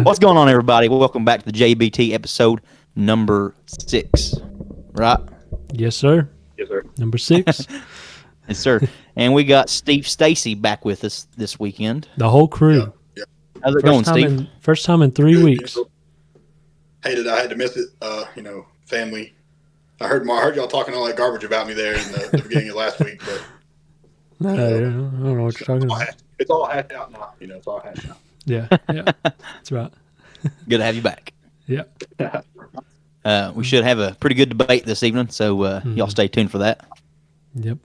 What's going on, everybody? Welcome back to the JBT episode number 6, right? Yes, sir. Yes, sir. Number 6. Yes, sir. And we got Steve Stacy back with us this weekend. The whole crew. Yeah. How's it going, Steve? First time in 3 weeks. Hated I had to miss it. Family. I heard y'all talking all that garbage about me there in the beginning of last week, but No, I don't know what you're talking about. It's all hashed out now. It's all hashed out. Yeah, that's right. Good to have you back. Yeah. We should have a pretty good debate this evening, so y'all stay tuned for that. Yep.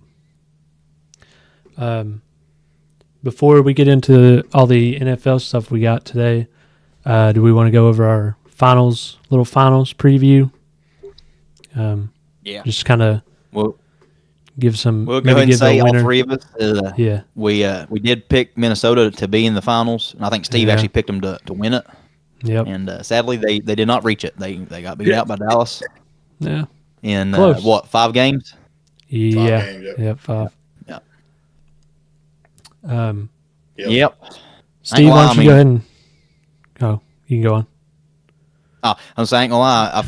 Before we get into all the NFL stuff we got today, do we want to go over our little finals preview? Yeah. Just kind of give some. We'll go ahead and say all three of us. Yeah. We did pick Minnesota to be in the finals, and I think Steve actually picked them to win it. Yep. And sadly, they did not reach it. They got beat out by Dallas. Yeah. In 5 games? Yeah. 5 games, Yep. 5. Yeah. Yep. Steve, why don't you go ahead and go? You can go on. I'm saying, it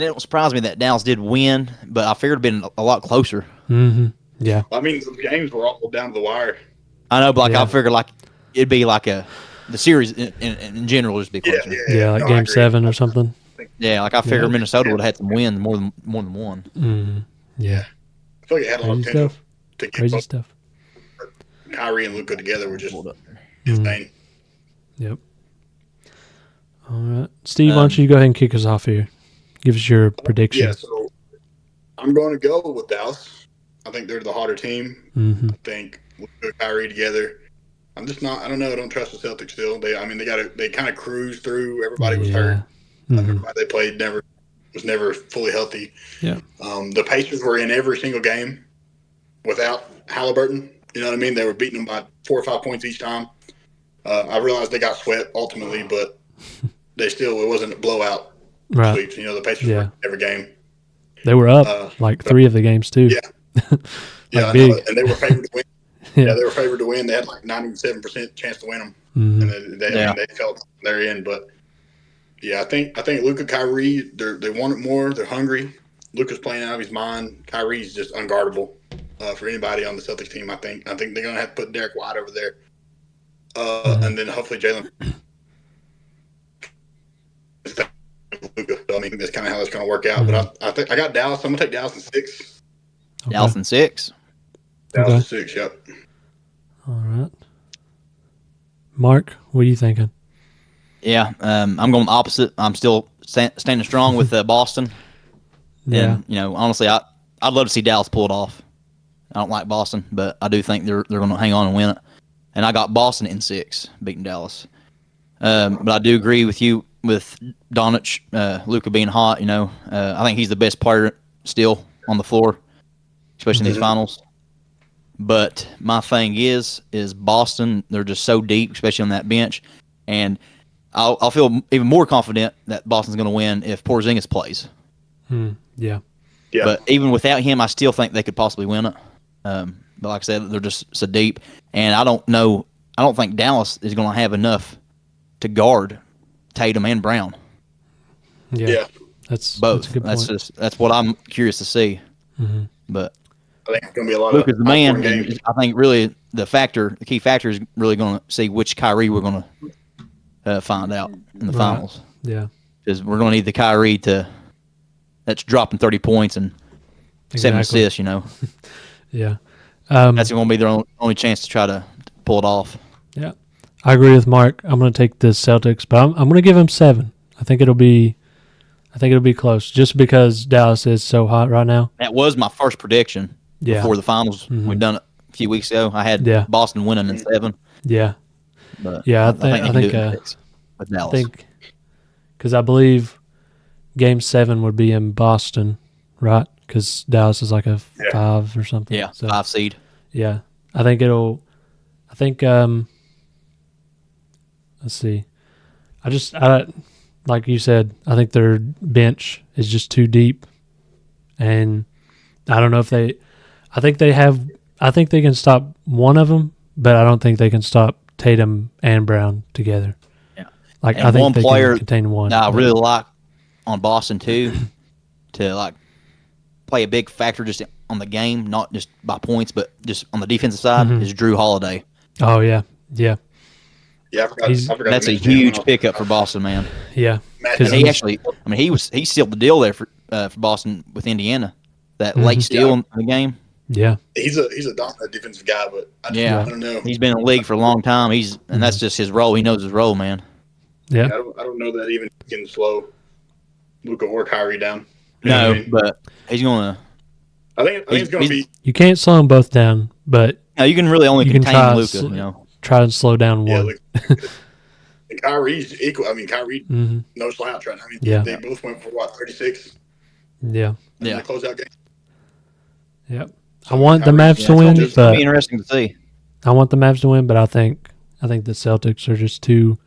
didn't surprise me that Dallas did win, but I figured it'd been a lot closer. Mm-hmm. Yeah. I mean, the games were all down to the wire. I know, but I figured it'd be the series in general would just be closer. Yeah, like Game 7 or something. Yeah, I figured Minnesota would have had some wins more than one. Mm-hmm. Yeah. I feel like it had a lot of potential to get Crazy stuff. Kyrie and Luka together were just insane. Yep. All right. Steve, why don't you go ahead and kick us off here? Give us your prediction. Yeah, so I'm going to go with Dallas. I think they're the hotter team. Mm-hmm. I think Luka and Kyrie together. I'm just not. I don't know. I don't trust the Celtics still. They kind of cruised through. Everybody was hurt. Mm-hmm. Everybody they played was never fully healthy. Yeah. The Pacers were in every single game without Halliburton. You know what I mean? They were beating them by 4 or 5 points each time. I realized they got swept ultimately, but it wasn't a blowout. Right. Sweeps. The Pacers were in every game. They were up 3 of the games too. Yeah. Big. And they were favored to win. Yeah, they were favored to win. They had 97% chance to win them, and they felt they're in. But yeah, I think Luka, Kyrie, they want it more. They're hungry. Luka's playing out of his mind. Kyrie's just unguardable for anybody on the Celtics team. I think they're gonna have to put Derek White over there, and then hopefully Jalen. Luka. So, I mean, that's kind of how it's going to work out. But I think I got Dallas. I'm going to take Dallas in 6. Okay. Dallas in 6? Dallas in 6, yep. All right. Mark, what are you thinking? Yeah, I'm going opposite. I'm still standing strong with Boston. Yeah. And, honestly, I'd love to see Dallas pull it off. I don't like Boston, but I do think they're going to hang on and win it. And I got Boston in 6, beating Dallas. But I do agree with you with Doncic, Luka being hot. I think he's the best player still on the floor, especially in these finals. But my thing is Boston. They're just so deep, especially on that bench, and I'll feel even more confident that Boston's going to win if Porzingis plays. Yeah. But even without him, I still think they could possibly win it. But like I said, they're just so deep, and I don't know. I don't think Dallas is going to have enough to guard Tatum and Brown. Yeah. That's both. That's a good point. That's what I'm curious to see. Mm-hmm. But I think it's going to be a lot Luka's of the man. And I think really the key factor is really going to see which Kyrie we're going to find out in the finals. Yeah, because we're going to need the Kyrie that's dropping 30 points and 7 assists. Yeah, that's going to be their only chance to try to pull it off. Yeah, I agree with Mark. I'm going to take the Celtics, but I'm going to give them 7. I think it'll be close, just because Dallas is so hot right now. That was my first prediction before the finals. We've done it a few weeks ago. I had Boston winning in 7. Yeah, but I think because I believe Game 7 would be in Boston, right? Because Dallas is like a 5 or something. Yeah, 5 seed. Yeah, I think let's see. I like you said, I think their bench is just too deep, and I don't know if I think they can stop one of them, but I don't think they can stop Tatum and Brown together. Yeah, Like And I think one they player can contain one. that I really like on Boston too, to like play a big factor just on the game, not just by points, but just on the defensive side, is Drew Holiday. Oh yeah, yeah, Yeah, I forgot That's to a mention him when I huge was- pickup for Boston, man. yeah. Matt Because And he actually, I mean, he sealed the deal there for Boston with Indiana. That late steal in the game. yeah, he's a dominant defensive guy, but Yeah, I don't know. he's been in the league for a long time. And that's just his role. He knows his role, man. yeah. I don't know that even he can slow Luka or Kyrie down. You No, know what I mean? but he's gonna. I think it's going to be. You can't slow them both down, but No, you can really only you can contain try Luka. You know, try to slow down Yeah, one. and Kyrie's equal. I mean, Kyrie, no slouch right now. I mean, Yeah. they both went for what, 36 Yeah, in Yeah. the closeout game. yep. I want the Kyrie- Mavs to it's win, gonna but be interesting to see. I want the Mavs to win, but I think the Celtics are just too,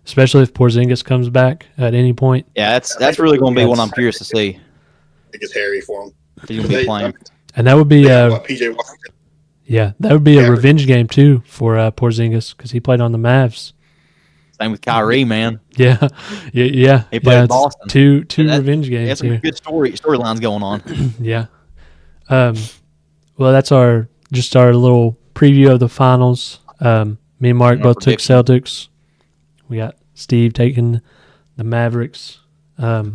especially if Porzingis comes back at any point. Yeah, that's really going to be what I'm curious to see. It gets hairy for them. If he's going to be playing. And that would be PJ Washington. yeah, that would be a Yeah. revenge game too for Porzingis because he played on the Mavs. Same with Kyrie, man. Yeah, yeah. He played yeah, in it's Boston. Two That- revenge games That's some here. good storylines going on. Yeah. Well, that's our little preview of the finals. Me and Mark Our both took prediction. Celtics. We got Steve taking the Mavericks. Dallas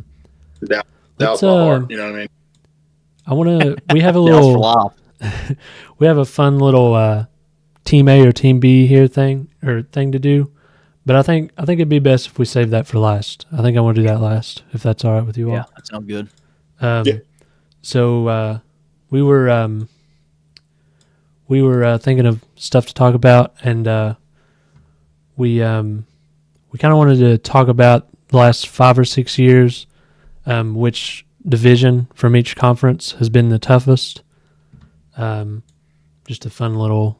Let's, by heart, you know what I mean? I want to. We have a Dallas for little. life. We have a fun little team A or team B here thing to do. But I think it'd be best if we save that for last. I think I want to do that last, if that's all right with you all. Yeah, that sounds good. Yeah. So we were thinking of stuff to talk about, and we kind of wanted to talk about the last 5 or 6 years, which division from each conference has been the toughest. Just a fun little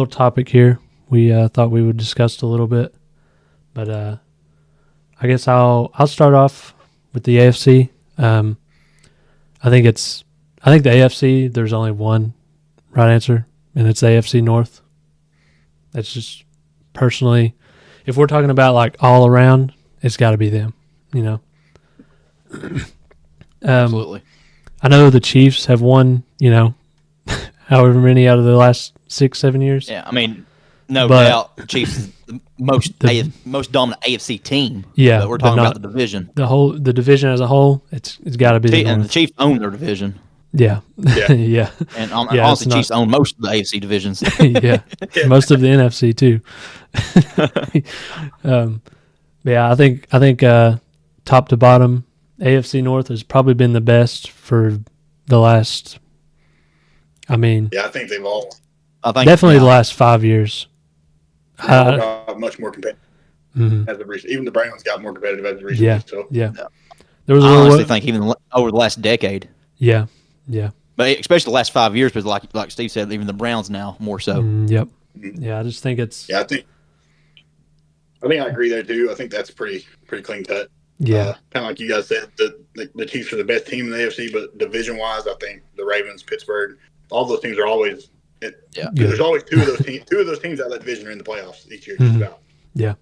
topic here. We thought we would discuss a little bit, but I guess I'll start off with the AFC. I think the AFC. There's only one right answer, and it's the AFC North. That's just personally, if we're talking about like all around, it's got to be them. You know. Absolutely. I know the Chiefs have won. You know, however many out of the last 6-7 years. Yeah, I mean, no But- doubt, Chiefs is the most dominant AFC team. Yeah, but we're but talking not- about the division. The division as a whole, it's got to be the And the North. Chiefs own their division, Yeah, Yeah. yeah, and Yeah, honestly, it's Chiefs own most of the AFC divisions. yeah. Most of the NFC too. Yeah, I think top to bottom, AFC North has probably been the best for the last. I mean, Yeah, I think they've all I think definitely yeah, the last 5 years. got much more competitive Mhm. as of recent. Even the Browns got more competitive as of recent. Yeah, So yeah. Yeah. There was I a little. honestly think even over the last decade, Yeah, yeah. but especially the last 5 years, because like Steve said, even the Browns now more so. Yep. Yeah, I just think it's. yeah, I think I agree there too. I think that's pretty clean cut. Yeah, Kind of like you guys said, the Chiefs are the best team in the AFC, but division wise, I think the Ravens, Pittsburgh, all those teams are always. Yeah. There's always two of those teams. Two of those teams out of that division are in the playoffs each year. Just Mhm. about. yeah,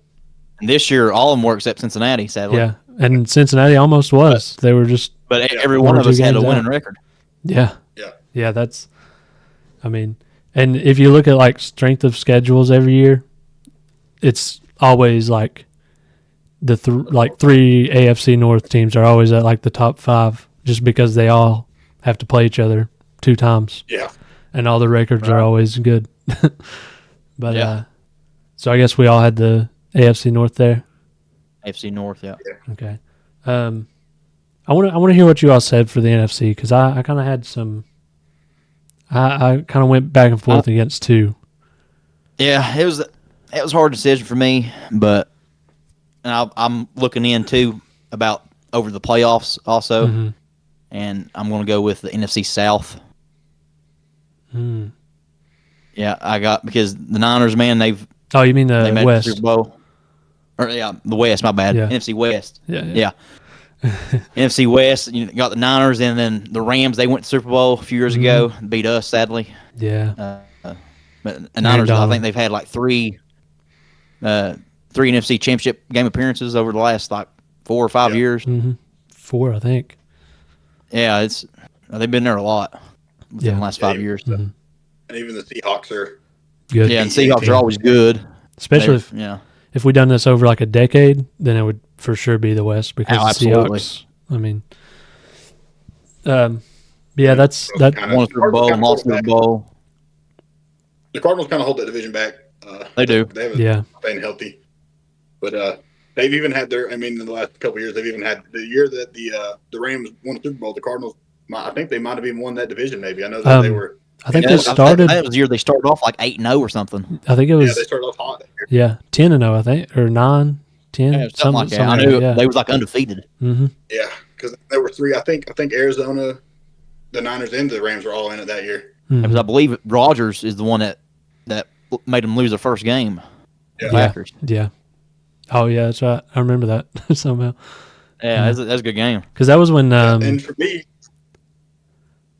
And this year, all of them were except Cincinnati, sadly. yeah. And Cincinnati almost was. They were just. But Yeah. every One one or of two us had a games winning out. record. Yeah. Yeah. Yeah, that's. I mean, and if you look at like strength of schedules every year, it's always like the three AFC North teams are always at like the top 5, just because they all have to play each other 2 times, Yeah. and all the records are Right. always good. But Yeah. so I guess we all had the AFC North there. AFC North, yeah. Okay. I want to hear what you all said for the NFC, because I kind of had some. I kind of went back and forth against 2. Yeah, it was a hard decision for me, but and I'm looking into about over the playoffs also, Mhm. and I'm going to go with the NFC South. Mm. Yeah, I got because the Niners, man, they Oh, you mean the made the West? Super Bowl. Or yeah, the West. My bad. Yeah. NFC West. Yeah, Yeah. NFC West. You got the Niners, and then the Rams. They went to Super Bowl a few years ago, beat us sadly. yeah. But the Niners, I Donald. think they've had like three 3 NFC Championship game appearances over the last like 4 or 5 years. Mm-hmm. 4, I think. Yeah, they've been there a lot within the last 5 years. Mm-hmm. And even the Seahawks are good. Yeah, and Seahawks are always good. Especially if we done this over like a decade, then it would for sure be the West because the Seahawks. I mean, that's that. Won a Super Bowl, lost Super Bowl. The Cardinals kind of hold that division back. They do. They haven't been healthy, but they've even had in the last couple of years, they've even had the year that the Rams won the Super Bowl. The Cardinals, I think they might have even won that division. Maybe I know that they were. I think they started. That was the year they started off like 8-0 or something. I think it was. Yeah, they started off hot that year. Yeah, 10-0, I think, or 9, 10, something like that. I knew they was like undefeated. Mm-hmm. Yeah, because there were 3. I think Arizona, the Niners, and the Rams were all in it that year. Mm-hmm. Because I believe Rodgers is the one that made them lose their first game. Yeah. Packers. Yeah. Oh yeah, that's right. I remember that somehow. Yeah, that's a good game. Because that was when and for me,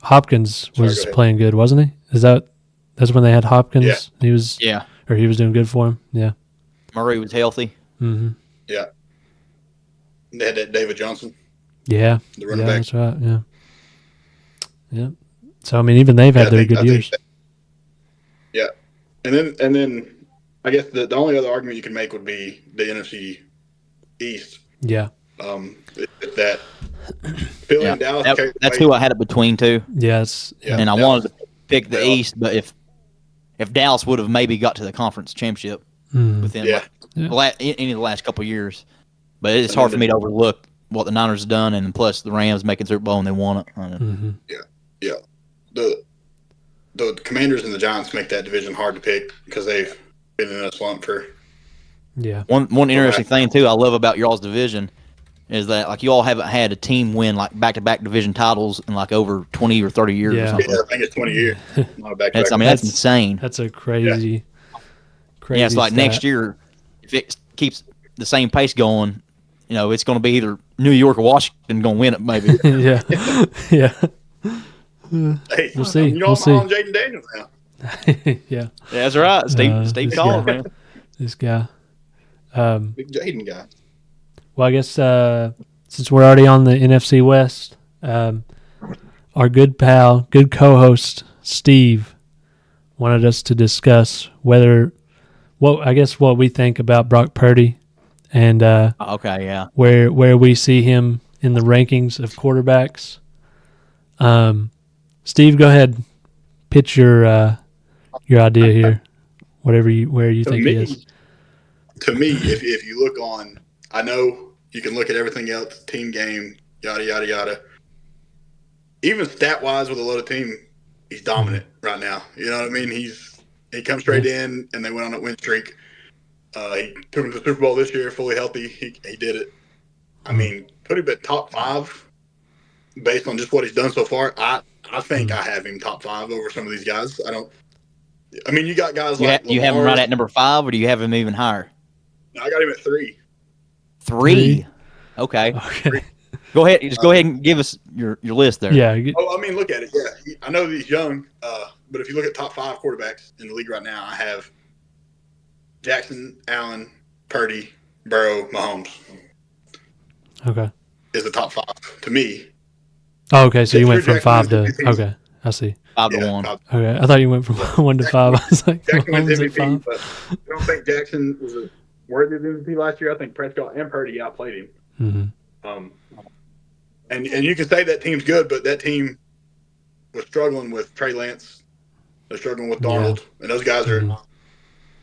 Hopkins was playing good, wasn't he? That's when they had Hopkins? Yeah. He was he was doing good for him. Yeah. Murray was healthy. Mm-hmm. Yeah. They had that David Johnson. Yeah. The running back. That's right. Yeah. Yeah. So I mean, even they've had their good years. Yeah. And then I guess the only other argument you can make would be the NFC East. Yeah. That Philly and Dallas. That's who I had it between two. Yes. And I wanted to pick the East, but if Dallas would have maybe got to the conference championship within any of the last couple of years, but it's hard for me to overlook what the Niners have done, and plus the Rams making Super Bowl and they won it. Mm-hmm. Yeah. The Commanders and the Giants make that division hard to pick because they've been in a slump for. Yeah. One interesting thing too I love about y'all's division is that like you all haven't had a team win like back-to-back division titles in like over 20 or 30 years or something. Yeah, I think it's 20 years. Not back that's insane. That's a crazy. Yeah, it's like next year if it keeps the same pace going, it's going to be either New York or Washington going to win it maybe. Yeah. Yeah. Hey, we'll see. We'll see. On Jaden Daniels now. Yeah. That's right. Steve called, man. This guy. Big Jaden guy. Well, I guess since we're already on the NFC West, our good pal, good co-host Steve wanted us to discuss what we think about Brock Purdy and where we see him in the rankings of quarterbacks. Steve, go ahead, pitch your idea here. Where you think he is. To me, if you look on, I know you can look at everything else, team game, yada yada yada. Even stat wise with a loaded team, he's dominant right now. You know what I mean? He comes straight in, and they went on a win streak. He took him to the Super Bowl this year, fully healthy. He did it. I mean, put him at top 5 based on just what he's done so far. I think I have him top 5 over some of these guys. I mean, you got guys like you have him right at number 5, or do you have him even higher? I got him at 3. 3? Okay. Go ahead. Just go ahead and give us your list there. Yeah. I mean, look at it. Yeah, I know he's young, but if you look at top 5 quarterbacks in the league right now, I have Jackson, Allen, Purdy, Burrow, Mahomes. Okay. Is the top 5 to me. Oh, okay. So you went from 5 to okay. I see. 5 to 1. Okay, I thought you went from 1 to 5. I was like, Jackson went Mahomes MVP, at 5. but I don't think Jackson was worthy of MVP last year. I think Prescott and Purdy outplayed him. Mm-hmm. And you can say that team's good, but that team was struggling with Trey Lance. They're struggling with Darnold, and those guys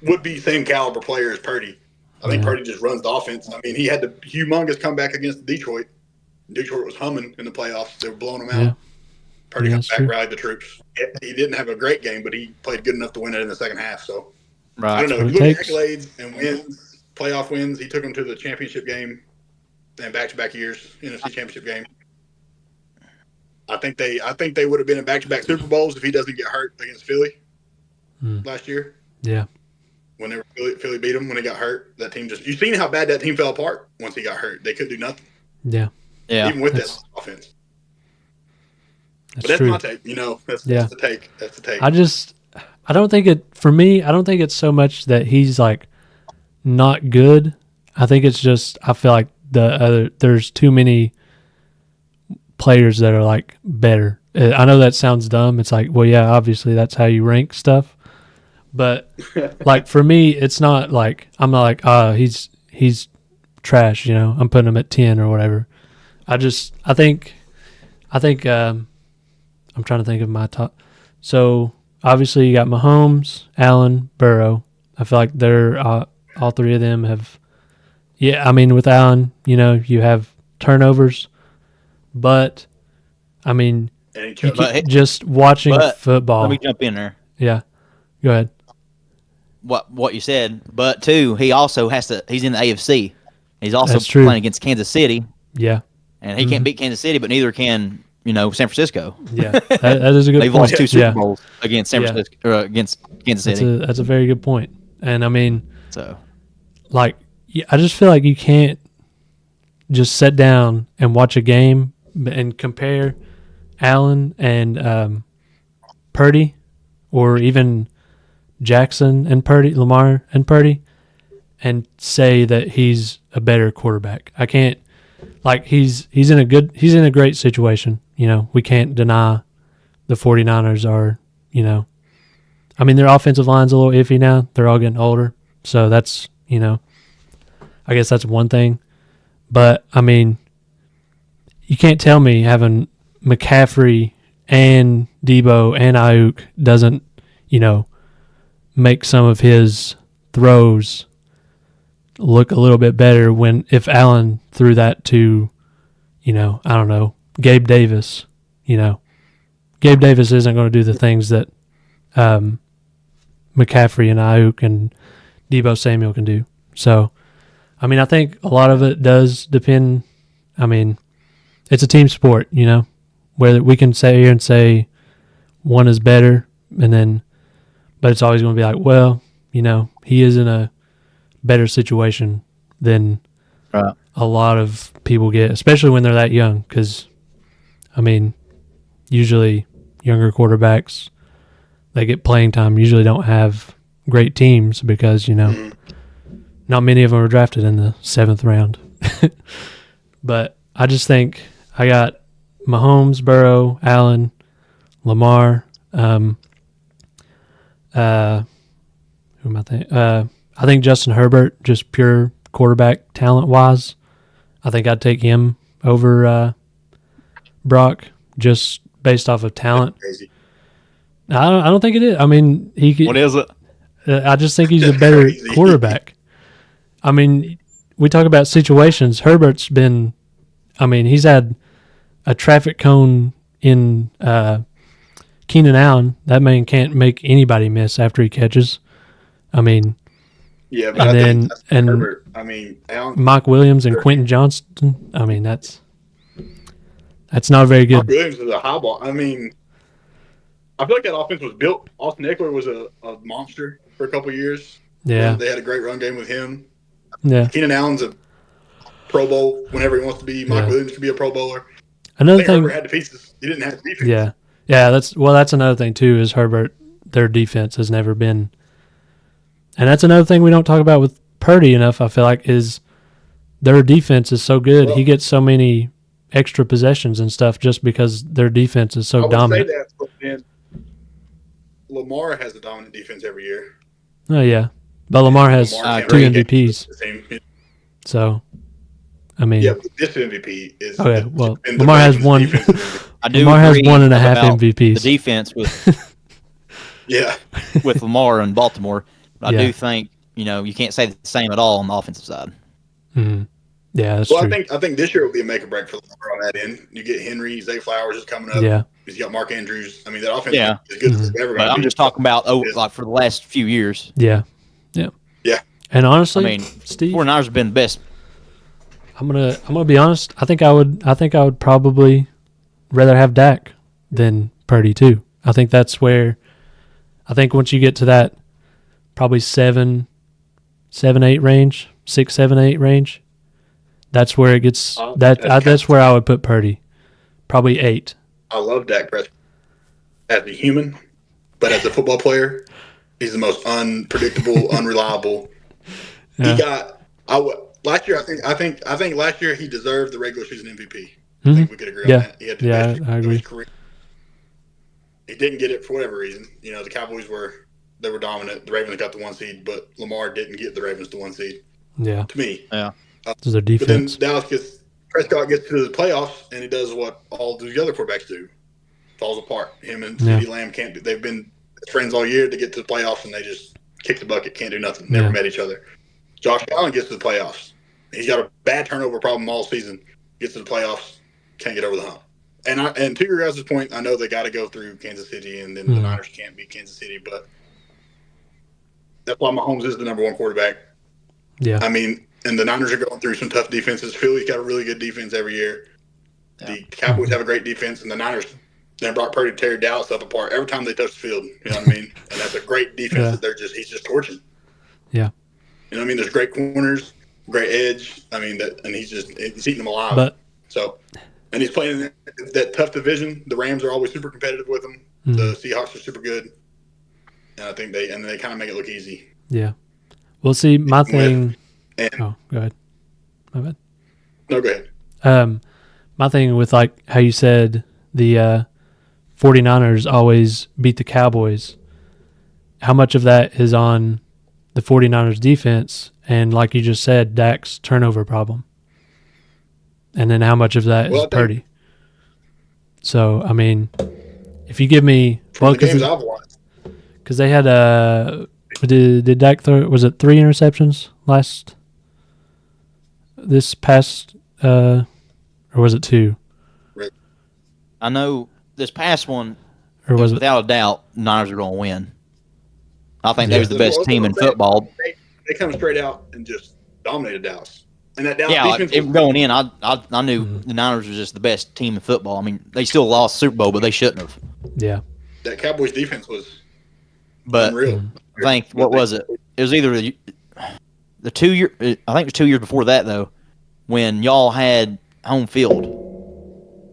would be same caliber player as Purdy. I think Purdy just runs the offense. I mean, he had the humongous comeback against Detroit. Detroit was humming in the playoffs. They were blowing them out. Yeah. Purdy comes back, rallied the troops. He didn't have a great game, but he played good enough to win it in the second half. So, I don't know. If you look at accolades and wins, playoff wins, he took them to the championship game and back-to-back years, NFC championship game. I think they would have been in back-to-back Super Bowls if he doesn't get hurt against Philly last year. Yeah. When Philly beat him when he got hurt, that team just – you've seen how bad that team fell apart once he got hurt. They couldn't do nothing. Yeah. Even with that offense. That's true. My take. That's the take. That's the take. I don't think it's so much that he's like not good. I think it's just I feel like there's too many players that are like better. I know that sounds dumb. It's like, well, yeah, obviously that's how you rank stuff. But like for me, it's not like I'm not like he's trash. I'm putting him at 10 or whatever. I think I'm trying to think of my top. So obviously you got Mahomes, Allen, Burrow. I feel like they're all three of them have. Yeah, I mean with Allen, you have turnovers, but I mean just watching football. Let me jump in there. Yeah, go ahead. What you said, but too, he also has to. He's in the AFC. He's also That's true. playing against Kansas City. Yeah, and he can't beat Kansas City, but neither can San Francisco. Yeah, that is a good. They've point. lost 2 Super Bowls against San Francisco or against Kansas City. That's a very good point. And I mean, so like, I just feel like you can't just sit down and watch a game and compare Allen and Purdy, or even Jackson and Purdy, Lamar and Purdy, and say that he's a better quarterback. I can't. Like he's in a great situation. We can't deny the 49ers are, I mean their offensive line's a little iffy now. They're all getting older. So that's, I guess that's one thing. But I mean, you can't tell me having McCaffrey and Debo and Ayuk doesn't, make some of his throws look a little bit better if Allen threw that to, I don't know, Gabe Davis. Gabe Davis isn't going to do the things that McCaffrey and Ayuk and Debo Samuel can do. So, I mean, I think a lot of it does depend. I mean, it's a team sport, where we can sit here and say one is better, but it's always going to be like, well, he is in a better situation than a lot of people get, especially when they're that young. Because, I mean, usually younger quarterbacks, they get playing time, usually don't have great teams because, not many of them are drafted in the 7th round. But I just think I got Mahomes, Burrow, Allen, Lamar. Who am I thinking? I think Justin Herbert, just pure quarterback talent-wise, I think I'd take him over Brock just based off of talent. I don't think it is. I mean, he could. What is it? I just think he's a better quarterback. I mean, we talk about situations. Herbert's been. I mean, he's had a traffic cone in Keenan Allen. That man can't make anybody miss after he catches. I mean. Yeah, but Herbert. I mean, Allen, Mike Williams and Quentin Johnston. I mean, that's not very good. Mike Williams is a high ball. I mean, I feel like that offense was built. Austin Eckler was a monster for a couple of years. Yeah, they had a great run game with him. Yeah, Keenan Allen's a Pro Bowl whenever he wants to be. Mike Williams could be a Pro Bowler. Another thing, Herbert had the pieces. He didn't have the defense. Yeah. That's another thing too. Is Herbert? Their defense has never been. And that's another thing we don't talk about with Purdy enough, I feel like, is their defense is so good. Well, he gets so many extra possessions and stuff just because their defense is so dominant. Say that, but then Lamar has a dominant defense every year. Oh, yeah. But Lamar has 2 MVPs. So, I mean. Yeah, but this MVP is. Okay, well, Lamar has one. Lamar has 1.5 MVPs. The defense with. With Lamar and Baltimore. I do think, you can't say the same at all on the offensive side. Mm-hmm. Yeah, that's true. I think this year will be a make or break for Lamar on that end. You get Henry, Zay Flowers is coming up. Yeah. He's got Mark Andrews. I mean, that offense is good as ever. But I'm just talking about like for the last few years. Yeah. And honestly, Steve, 49ers have been best. I'm gonna be honest. I think I would probably rather have Dak than Purdy too. I think that's where. I think once you get to that. Probably 7, 8 range, 6, 7, 8 range. That's where it gets. That's where I would put Purdy. Probably 8. I love Dak Prescott as a human, but as a football player, he's the most unpredictable, unreliable. He got last year. I think last year he deserved the regular season MVP. I think we could agree on that. He had the best I agree. of his career. He didn't get it for whatever reason. You know, the Cowboys were dominant. The Ravens got the 1 seed, but Lamar didn't get the Ravens the 1 seed. Yeah, to me. Yeah, this their defense. But then Prescott gets to the playoffs, and he does what all the other quarterbacks do: falls apart. Him and CeeDee Lamb can't do. They've been friends all year to get to the playoffs, and they just kick the bucket, can't do nothing. Never met each other. Josh Allen gets to the playoffs. He's got a bad turnover problem all season. Gets to the playoffs, can't get over the hump. And to your guys' point, I know they got to go through Kansas City, and then the Niners can't beat Kansas City, but that's why Mahomes is the number one quarterback. Yeah, I mean, and the Niners are going through some tough defenses. Philly's got a really good defense every year. Yeah. The Cowboys have a great defense, and the Niners and Brock Purdy tear Dallas up apart every time they touch the field. You know what I mean? And that's a great defense that he's just torching. Yeah. You know what I mean? There's great corners, great edge. I mean, and he's eating them alive. And he's playing in that tough division. The Rams are always super competitive with him. The Seahawks are super good. And I think they kind of make it look easy. Yeah. Well, see, my thing. Go ahead. My bad. No, go ahead. My thing with like how you said the 49ers always beat the Cowboys. How much of that is on the 49ers defense and, like you just said, Dak's turnover problem? And then how much of that is Purdy? So, I mean, if you give me from the games I've watched, because they had did Dak throw? Was it 3 interceptions this past, or was it 2? I know this past one, or was without a doubt, Niners are going to win. I think they was the best team in football. They come straight out and just dominated Dallas. And that Dallas defense was going in, I knew the Niners was just the best team in football. I mean, they still lost the Super Bowl, but they shouldn't have. Yeah. That Cowboys defense was unreal. I think, what was it? It was either the 2 year. I think it was 2 years before that, though, when y'all had home field.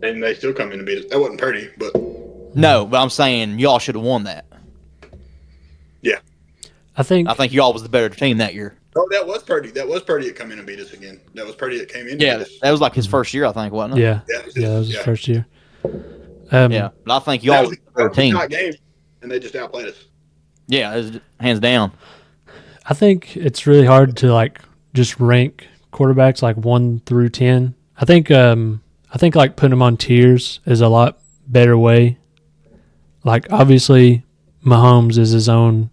And they still come in and beat us. That wasn't Purdy, but no. But I'm saying y'all should have won that. Yeah, I think y'all was the better team that year. Oh, that was Purdy. That was Purdy that come in and beat us again. That was Purdy that came in. Yeah, that was like his first year, I think, wasn't it? Yeah, that was his first year. Yeah, but I think y'all was the better team. Game, and they just outplayed us. Yeah, it was hands down. I think it's really hard to like just rank quarterbacks like 1 through 10. I think like putting them on tiers is a lot better way. Like obviously Mahomes is his own,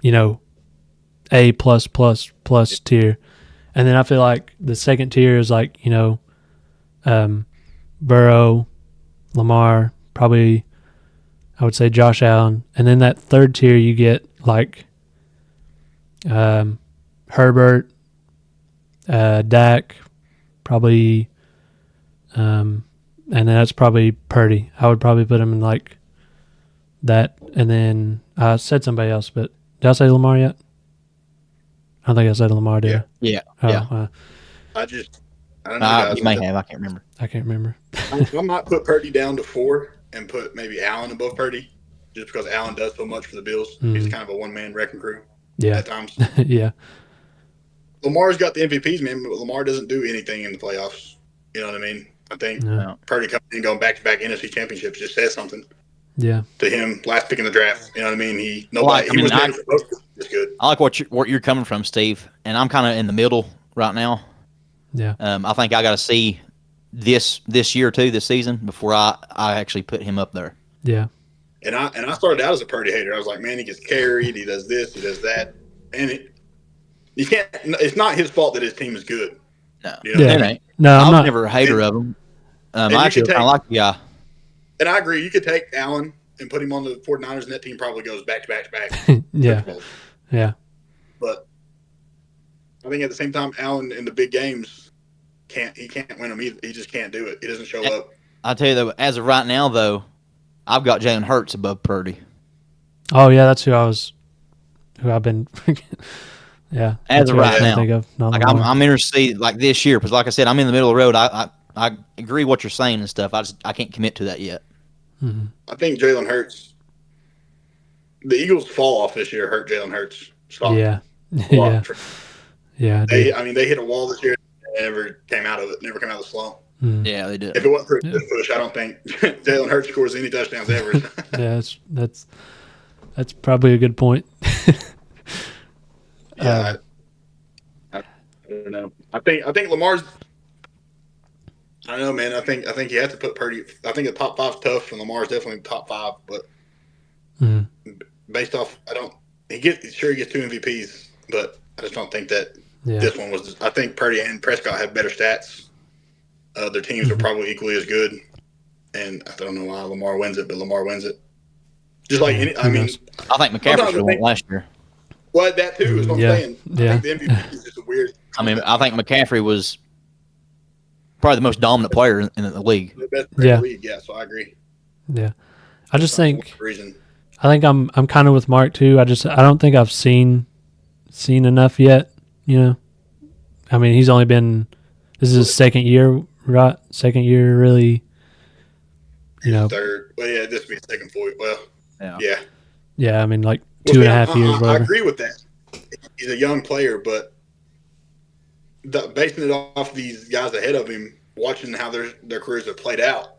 A+++ tier. And then I feel like the second tier is like, Burrow, Lamar, probably I would say Josh Allen. And then that third tier you get like Herbert, Dak, probably and then that's probably Purdy. I would probably put him in like that. And then I said somebody else, but did I say Lamar yet? I don't think I said Lamar, did I? Yeah. I don't know. You may have. I can't remember. I can't remember. I might put Purdy down to 4 and put maybe Allen above Purdy, just because Allen does so much for the Bills. He's kind of a one-man wrecking crew at times. Yeah. Lamar's got the MVPs, man, but Lamar doesn't do anything in the playoffs. You know what I mean? I think Purdy coming in, going back-to-back NFC championships just says something. Yeah. To him, last pick in the draft. You know what I mean? He was never supposed to. It's good. I like what you're coming from, Steve, and I'm kind of in the middle right now. Yeah. I think I got to see this year too, this season, before I actually put him up there. Yeah. And I started out as a Purdy hater. I was like, man, he gets carried, he does this, he does that, and you can't. It's not his fault that his team is good. No, you know it ain't. No, I'm never a hater of him. I actually kind of like the guy. And I agree. You could take Allen and put him on the 49ers, and that team probably goes back to back to back. Yeah. But I think at the same time, Allen in the big games he can't win them either. He just can't do it. He doesn't show up. I'll tell you though, as of right now though, I've got Jalen Hurts above Purdy. Oh yeah, that's who I've been. Yeah. As of right now, I'm interested like this year because, like I said, I'm in the middle of the road. I agree what you're saying and stuff. I can't commit to that yet. Mm-hmm. I think Jalen Hurts. The Eagles' fall off this year hurt Jalen Hurts. Yeah. Yeah, I they did. hit a wall this year. And never came out of it. Never came out of the slump. Yeah, they did. If it wasn't for a good push, I don't think Jalen Hurts scores any touchdowns ever. Yeah, that's probably a good point. Yeah, I don't know. I think Lamar's. I don't know, man. I think you have to put Purdy. I think the top five's tough, and Lamar's definitely top five. But based off, I don't. He gets 2 MVPs, but I just don't think that this one was. I think Purdy and Prescott have better stats. Their teams are probably equally as good, and I don't know why Lamar wins it, but Lamar wins it. Just like I think McCaffrey should have won last year. Well, that too is what I'm saying. I think the MVP is just a weird. I think McCaffrey was probably the most dominant player in the league. The best player in the league, yeah. So I agree. Yeah, I just think. I think I'm kind of with Mark too. I don't think I've seen enough yet. You know, I mean, he's only been. This is his second year, right? Second year, really. You know. Third. Well, yeah, this would be second for you. Well. Yeah. Yeah, I mean, like 2.5 years. I agree with that. He's a young player, but basing it off these guys ahead of him, watching how their careers have played out,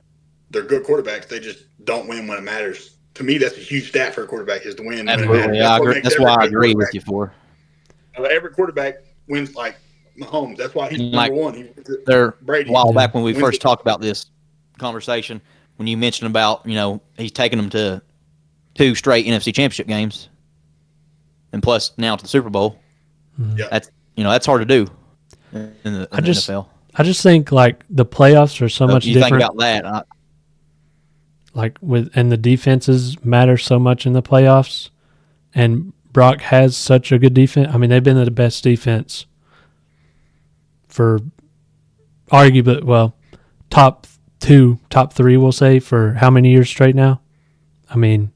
they're good quarterbacks. They just don't win when it matters. To me, that's a huge stat for a quarterback is to win. Absolutely, I agree. That's why I agree with you for. Every quarterback wins like Mahomes. That's why he's number one. Brady. A while back when we first talked about this conversation, when you mentioned about he's taking them to 2 straight NFC Championship games, and plus now to the Super Bowl. Yeah, that's hard to do in the NFL. I just think like the playoffs are so much different. You think about that, and the defenses matter so much in the playoffs, and Brock has such a good defense. I mean, they've been the best defense for arguably top 2, top 3, we'll say, for how many years straight now? I mean,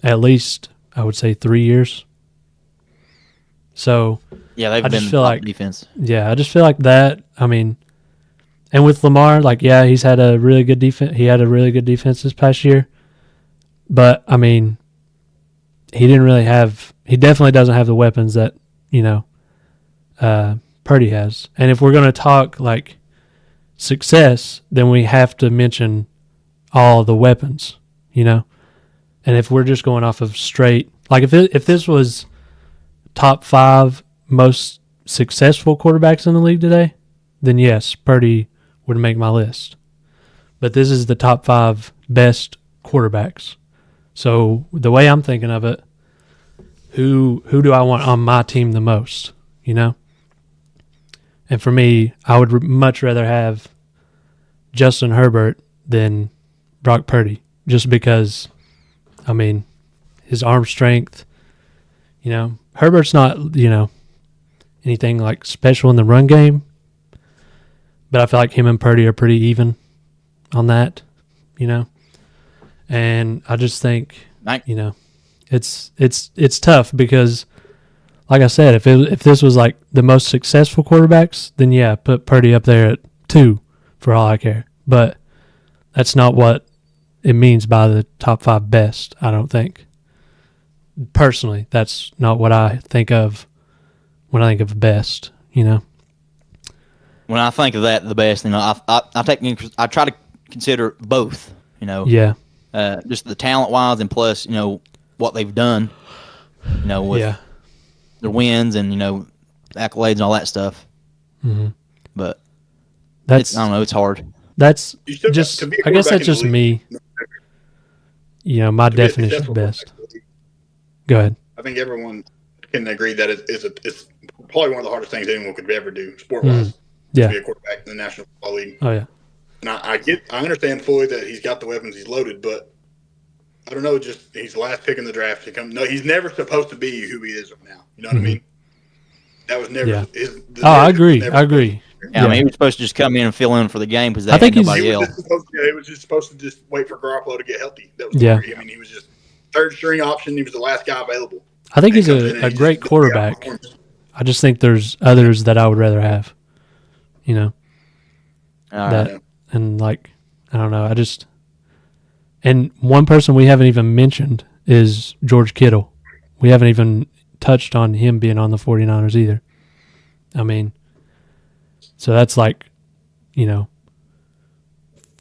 at least I would say 3 years. So yeah, they've been top defense. Yeah, I just feel like that. I mean, and with Lamar, he's had a really good defense. He had a really good defense this past year, but I mean, he definitely doesn't have the weapons that Purdy has. And if we're going to talk like success, then we have to mention all the weapons, And if we're just going off of straight, like if this was top 5 most successful quarterbacks in the league today, then yes, Purdy would make my list. But this is the top 5 best quarterbacks. So the way I'm thinking of it, who do I want on my team the most, And for me, I would much rather have Justin Herbert than Brock Purdy, just because, I mean, his arm strength, Herbert's not, anything like special in the run game, but I feel like him and Purdy are pretty even on that, and I just think, it's tough because, like I said, if this was like the most successful quarterbacks, then yeah, put Purdy up there at 2 for all I care. But that's not what it means by the top 5 best, I don't think. Personally, that's not what I think of when I think of best, When I think of that, the best, I try to consider both, Yeah. Just the talent wise, and plus, what they've done, with their wins and accolades and all that stuff. Mm-hmm. But I don't know. It's hard. That's just. I guess that's just me. My definition of best. Go ahead. I think everyone can agree that it's probably one of the hardest things anyone could ever do, sport-wise. Yeah. To be a quarterback in the National Football League. Oh yeah. And I understand fully that he's got the weapons, he's loaded, but I don't know. Just he's the last pick in the draft to come. No, he's never supposed to be who he is right now. You know what I mean? That was never. Yeah. I agree. I agree. Yeah, I mean, he was supposed to just come in and fill in for the game because they had nobody else. He was just supposed to just wait for Garoppolo to get healthy. That was I mean, he was just third string option. He was the last guy available. I think he's a great quarterback. I just think there's others that I would rather have. And like, I don't know. And one person we haven't even mentioned is George Kittle. We haven't even touched on him being on the 49ers either. I mean, so that's like,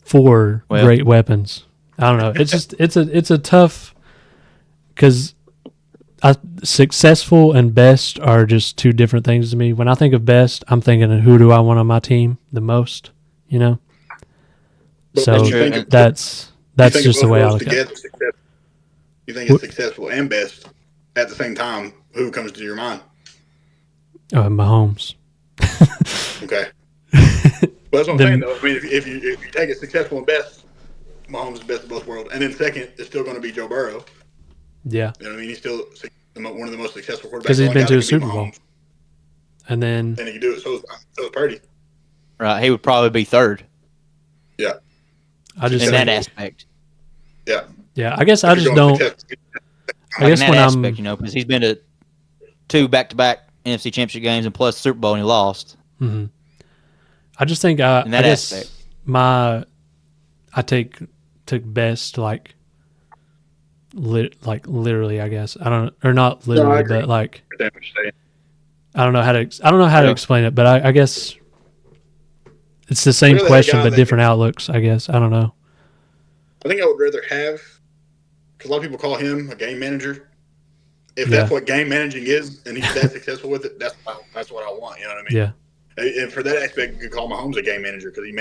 4 great weapons. I don't know. It's just it's a tough, because successful and best are just 2 different things to me. When I think of best, I'm thinking of who do I want on my team the most, But So that's just the way I look at it. You think it's successful and best at the same time? Who comes to your mind? Mahomes. Okay. Well, that's what I'm saying, though. I mean, if you take it successful and best, Mahomes is the best of both worlds. And then second is still going to be Joe Burrow. Yeah. You know what I mean? He's still one of the most successful quarterbacks. Because he's been to a Super Bowl. And then he can do it. So is Purdy. Right. He would probably be third. Yeah. In that aspect. Yeah. Yeah. I guess I just don't. I guess when aspect, because he's been to 2 back-to-back NFC Championship games and plus Super Bowl and he lost. Mm-hmm. I just think I guess aspect. I took best like literally, I guess. I don't, or not literally, but like I don't know how to explain it, but I guess it's the same question but different outlooks, I guess. I don't know. I think I would rather have, because a lot of people call him a game manager. If that's what game managing is, and he's that successful with it, that's what I want. You know what I mean? Yeah. And for that aspect, you could call Mahomes a game manager because he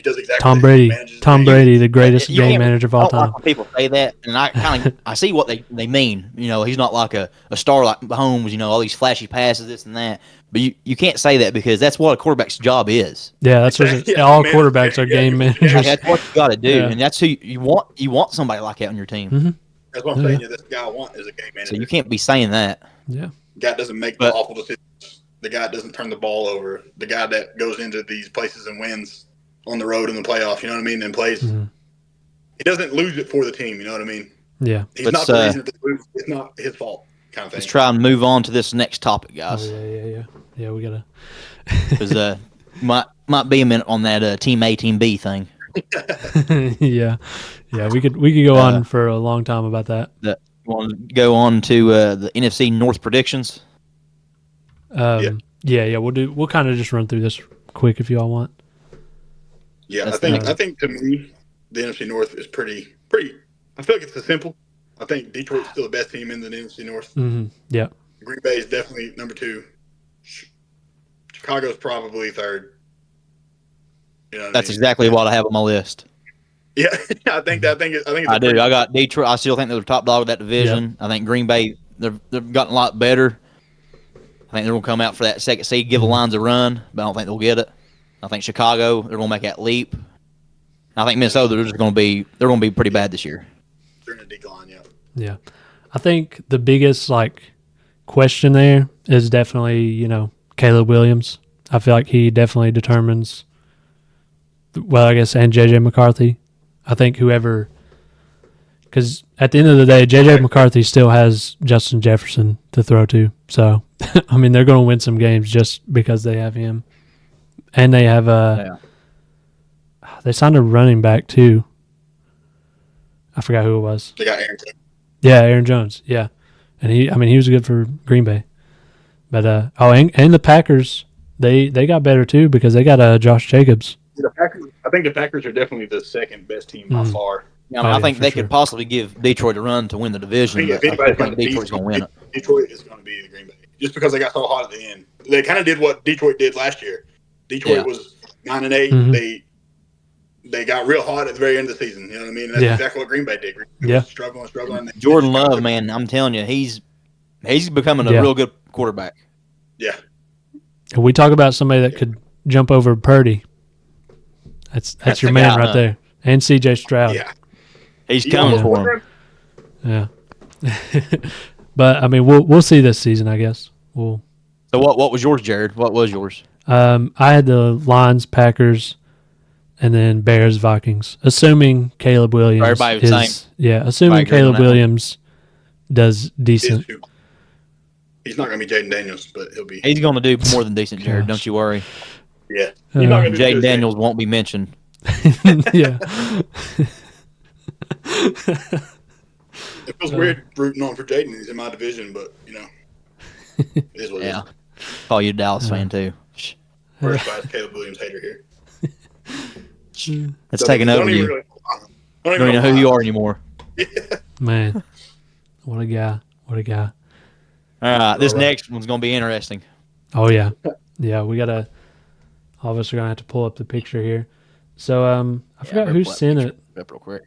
does exactly. Tom Brady, the greatest game manager of all time. I don't like when people say that, and I kind of I see what they mean. He's not like a star like Mahomes. All these flashy passes, this and that. But you can't say that because that's what a quarterback's job is. Yeah, that's what all quarterbacks are game managers. That's what you got to do, and that's who you want. You want somebody like that on your team. Mm-hmm. That's what I'm saying. Yeah, that's the guy I want is a game manager. So you can't be saying that. Yeah, the guy doesn't make the awful decisions. The guy doesn't turn the ball over. The guy that goes into these places and wins on the road in the playoffs. You know what I mean? And plays. Mm-hmm. He doesn't lose it for the team. You know what I mean? Yeah. He's not the reason that they lose. It's not his fault. Kind of thing. Let's try and move on to this next topic, guys. Oh, yeah. We gotta. Because might be a minute on that Team A, Team B thing. Yeah. We could go on for a long time about that. Want to go on to the NFC North predictions? Yeah. We'll kind of just run through this quick if you all want. Yeah, I think to me the NFC North is pretty. I feel like it's simple. I think Detroit's still the best team in the NFC North. Mm-hmm. Yeah. Green Bay is definitely number 2. Chicago's probably 3rd. That's exactly what I have on my list. Yeah, I think it's I do. I got Detroit. I still think they're the top dog of that division. Yeah. I think Green Bay, they've gotten a lot better. I think they're going to come out for that second seed, give the Lions a run, but I don't think they'll get it. I think Chicago, they're going to make that leap. I think Minnesota, they're going to be pretty bad this year. They're in a decline, yeah. Yeah. I think the biggest question there is definitely, Caleb Williams. I feel like he definitely determines, and JJ McCarthy. I think whoever, because at the end of the day, JJ McCarthy still has Justin Jefferson to throw to. So, I mean, they're going to win some games just because they have him. And they have they signed a running back too. I forgot who it was. They got Aaron Jones. Yeah, Aaron Jones. Yeah. And he was good for Green Bay. But and the Packers, they got better too because they got Josh Jacobs. I think the Packers are definitely the second best team by far. Yeah, I think they could possibly give Detroit a run to win the division. I think Detroit's going to win it. Detroit is going to be the Green Bay just because they got so hot at the end. They kind of did what Detroit did last year. Detroit was 9-8. Mm-hmm. They got real hot at the very end of the season. You know what I mean? That's exactly what Green Bay did. Green Bay was struggling. Jordan Love, man, I'm telling you, he's becoming a real good quarterback. Yeah. And we talk about somebody that could jump over Purdy. That's your man right there. And C.J. Stroud. Yeah. He's coming for him. Yeah. But, I mean, we'll see this season, I guess. So what was yours, Jared? What was yours? I had the Lions, Packers, and then Bears, Vikings. Assuming Caleb Williams everybody was the same. Yeah, assuming Caleb Williams does decent. He's not going to be Jaden Daniels, but he'll be. He's going to do more than decent, Jared. Don't you worry. Yeah. Jaden Daniels won't be mentioned. Yeah. It feels weird rooting on for Jaden. He's in my division, but It is what it Yeah. is. Call you a Dallas fan too. First class Caleb Williams hater here. It's taking over you. Don't Don't even know who you are anymore. Man, what a guy. What a guy. All right, this next one's going to be interesting. Oh, yeah. Yeah, we got to – all of us are going to have to pull up the picture here. So I forgot who sent it. Up real quick.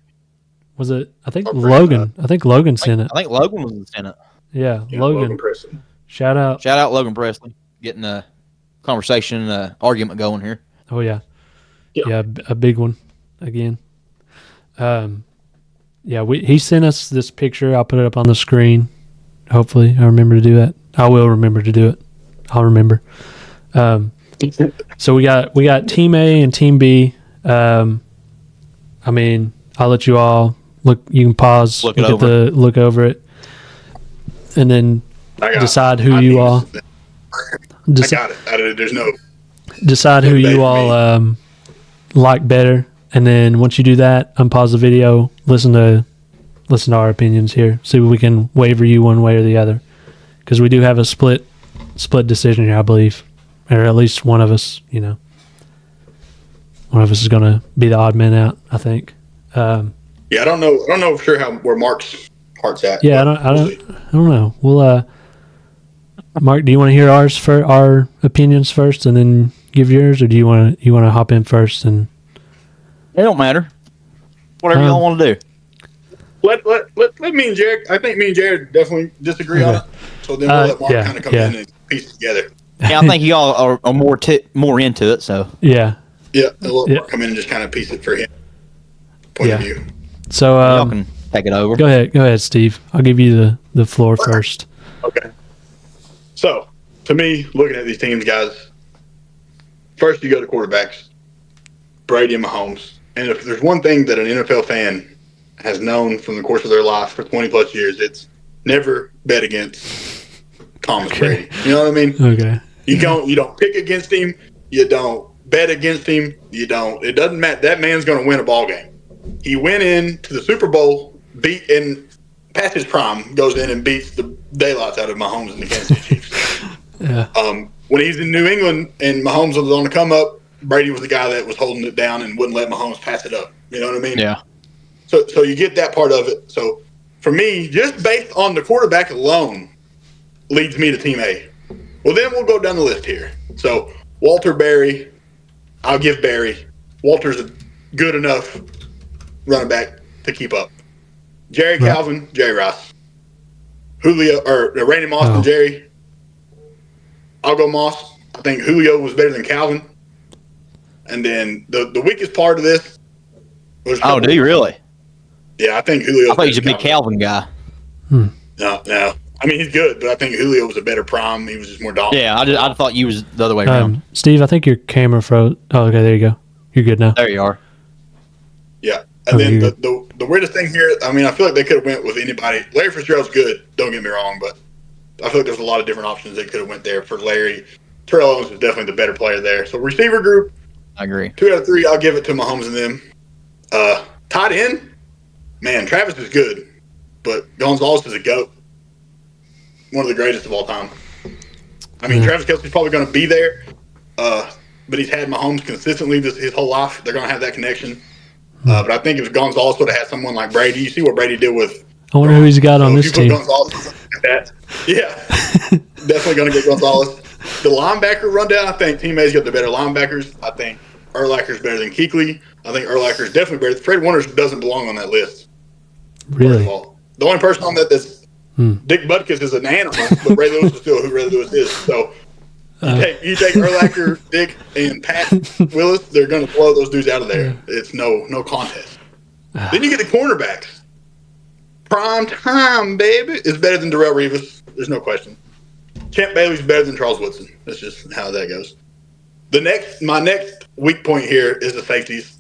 Was it – I think Logan. I think Logan sent it. I think Logan was in the Senate. Yeah, Logan. Preston. Shout out Logan Presley. Getting a conversation, argument going here. Oh, yeah. Yeah, a big one again. Yeah, he sent us this picture. I'll put it up on the screen. Hopefully, I remember to do that. I will remember to do it. I'll remember. So we got Team A and Team B. I mean, I'll let you all look. You can pause, look over it, and then decide who you all. I got it. There's no. Decide who you all like better, and then once you do that, unpause the video. Listen to our opinions here. See if we can waver you one way or the other, because we do have a split decision here, I believe, or at least one of us. You know, one of us is going to be the odd man out, I think. Yeah, I don't know for sure where Mark's heart's at. Yeah, I don't know. We'll Mark, do you want to hear our opinions first, and then give yours, or do you want to hop in first? And it don't matter. Whatever y'all want to do. Let me and Jared. I think me and Jared definitely disagree on it. So then we'll let Mark kind of come in and piece it together. Yeah, I think y'all are more into it. So yeah. We'll let Mark come in and just kind of piece it for him. Point of view. So y'all can take it over. Go ahead, Steve. I'll give you the floor first. Okay. So to me, looking at these teams, guys, first you go to quarterbacks, Brady and Mahomes. And if there's one thing that an NFL fan has known from the course of their life for 20 plus years, it's never bet against Thomas Brady. You know what I mean? Okay. You don't pick against him. You don't bet against him. You don't. It doesn't matter. That man's going to win a ball game. He went into the Super Bowl, beat and past his prime, goes in and beats the daylights out of Mahomes and the Kansas City Chiefs. Yeah. When he's in New England and Mahomes was on the come up, Brady was the guy that was holding it down and wouldn't let Mahomes pass it up. You know what I mean? Yeah. So you get that part of it. So for me, just based on the quarterback alone, leads me to Team A. Well, then we'll go down the list here. So Walter, Barry, I'll give Barry. Walter's a good enough running back to keep up. Jerry Calvin, Jerry Rice. Julio or Randy Moss and Jerry. I'll go Moss. I think Julio was better than Calvin. And then the weakest part of this was do you really? Yeah, I think Julio. I thought he was a big Calvin guy. No. I mean, he's good, but I think Julio was a better prime. He was just more dominant. Yeah, I thought you was the other way around. Steve, I think your camera froze. Oh, okay, there you go. You're good now. There you are. Yeah. And then the weirdest thing here, I mean, I feel like they could have went with anybody. Larry Fitzgerald's good, don't get me wrong, but I feel like there's a lot of different options they could have went there for Larry. Terrell Owens was definitely the better player there. So receiver group, I agree. 2 out of 3, I'll give it to Mahomes and them. Tight end, man, Travis is good, but Gonzalez is a GOAT. One of the greatest of all time. I mean, Travis Kelce's probably going to be there, but he's had Mahomes consistently his whole life. They're going to have that connection. But I think if Gonzalez would have had someone like Brady, you see what Brady did with. I wonder who he's got on this team. Definitely going to get Gonzalez. The linebacker rundown, I think Team A's got the better linebackers. I think Urlacher's better than Kuechly. I think Urlacher's definitely better. Fred Warner doesn't belong on that list. Really? The only person on that that's Dick Butkus is an animal, but Ray Lewis is still who Ray Lewis is. So you take Urlacher, Dick, and Pat Willis, they're going to blow those dudes out of there. It's no contest. Then you get the cornerbacks. Prime time, baby, is better than Darrelle Revis. There's no question. Champ Bailey's better than Charles Woodson. That's just how that goes. My next weak point here is the safeties.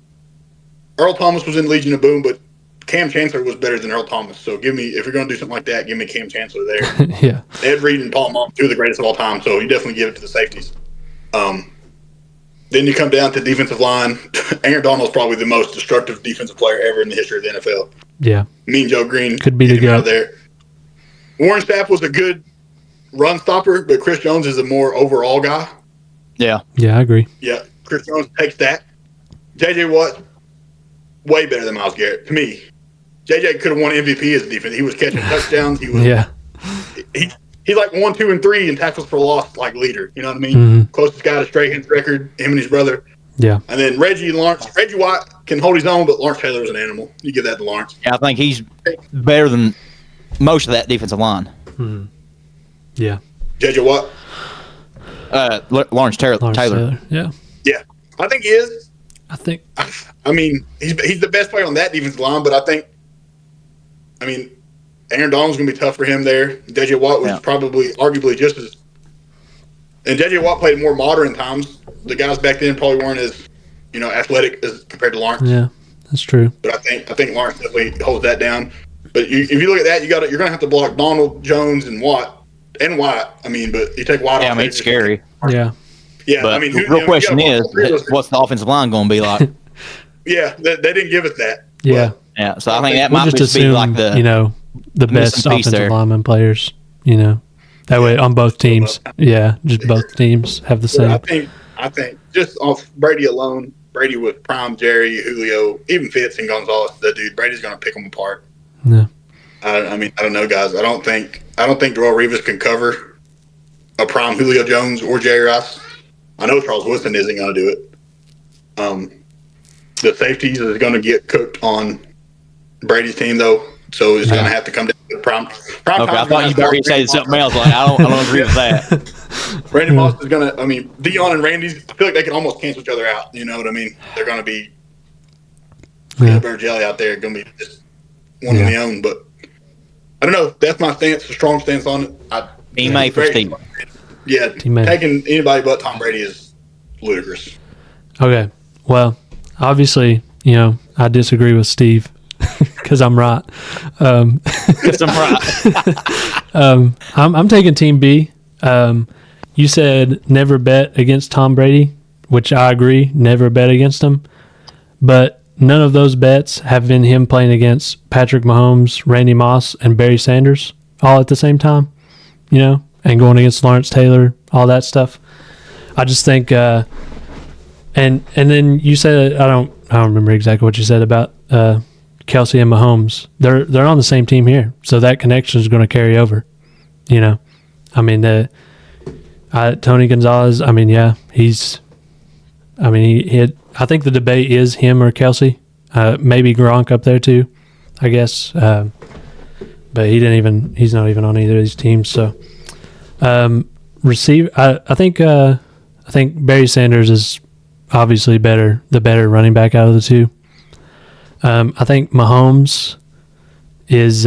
Earl Thomas was in Legion of Boom, but Cam Chancellor was better than Earl Thomas. So if you're going to do something like that, give me Cam Chancellor there. Yeah. Ed Reed and Paul Maul, 2 of the greatest of all time. So you definitely give it to the safeties. Then you come down to defensive line. Aaron Donald's probably the most destructive defensive player ever in the history of the NFL. Yeah. Mean Joe Green could be the guy out there. Warren Sapp was a good run stopper, but Chris Jones is a more overall guy. Yeah. Yeah, I agree. Yeah, Chris Jones takes that. J.J. Watt, way better than Myles Garrett to me. J.J. could have won MVP as a defense. He was catching touchdowns. He was. Yeah. He's like 1, 2, and 3 in tackles for loss, like leader. You know what I mean? Mm-hmm. Closest guy to Strahan's record, him and his brother. Yeah. And then Reggie White can hold his own, but Lawrence Taylor is an animal. You give that to Lawrence. Yeah, I think he's better than most of that defensive line. Mm-hmm. Yeah. J.J. Watt. Lawrence Taylor. Yeah. Yeah, I think he is. I mean, he's the best player on that defensive line, but I mean, Aaron Donald's going to be tough for him there. J.J. Watt was arguably just as. And J.J. Watt played more modern times. The guys back then probably weren't as, athletic as compared to Lawrence. Yeah, that's true. But I think Lawrence definitely holds that down. But if you look at that, you're going to have to block Donald, Jones, and Watt and White. I mean, but you take White off. Yeah, I mean, it's scary. Yeah. Yeah, but I mean, the real question is, what's the offensive line going to be like? Yeah, they didn't give us that. Yeah. Yeah, so I think that we'll might just be like the best offensive lineman players, That way on both teams. Yeah, just both teams have the same. I think just off Brady alone, Brady with Prime, Jerry, Julio, even Fitz and Gonzalez, Brady's going to pick them apart. Yeah. I mean, I don't know, guys. I don't think Darrelle Revis can cover a Prime Julio Jones or Jerry Rice. I know Charles Woodson isn't going to do it. The safeties is going to get cooked on Brady's team, though, so it's going to have to come down to Prime. Okay, I thought you were going to say something else. Like, I don't agree with that. Randy Moss is going to – I mean, Dion and Randy's – I feel like they can almost cancel each other out. You know what I mean? They're going to be peanut butter jelly out there. Going to be just one on their own. But I don't know. That's my stance, a strong stance on it. Team A for Steve. Yeah, taking anybody but Tom Brady is ludicrous. Okay, well, obviously, I disagree with Steve because I'm right. Because I'm right. I'm taking Team B. You said never bet against Tom Brady, which I agree, never bet against him. But none of those bets have been him playing against Patrick Mahomes, Randy Moss, and Barry Sanders all at the same time, and going against Lawrence Taylor, all that stuff. I just think, and then you said, I don't remember exactly what you said about Kelsey and Mahomes. They're on the same team here, so that connection is going to carry over. I mean, Tony Gonzalez. I mean, yeah, I think the debate is him or Kelsey. Maybe Gronk up there too, I guess. But he's not even on either of these teams. So, I think Barry Sanders is obviously the better running back out of the two. I think Mahomes is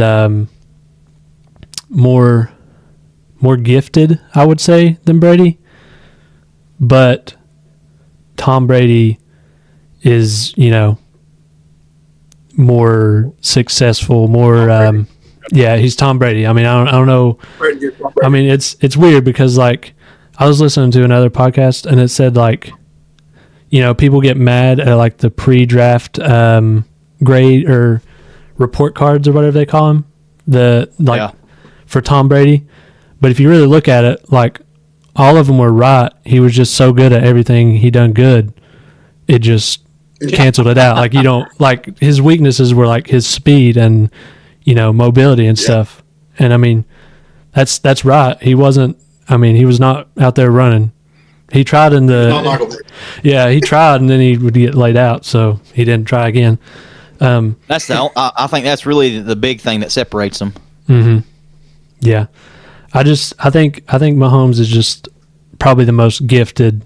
more gifted, I would say, than Brady. But Tom Brady is, more successful, more he's Tom Brady. I mean, I don't know. I mean, it's weird because like I was listening to another podcast and it said like, people get mad at like the pre-draft grade or report cards or whatever they call them, for Tom Brady. But if you really look at it, like all of them were right. He was just so good at everything he done good. It just canceled it out. Like you don't like his weaknesses were like his speed and mobility and stuff. And I mean, that's right. He wasn't. I mean, he was not out there running. He tried he tried and then he would get laid out, so he didn't try again. I think that's really the big thing that separates them. Mm-hmm. Yeah, I think Mahomes is just probably the most gifted.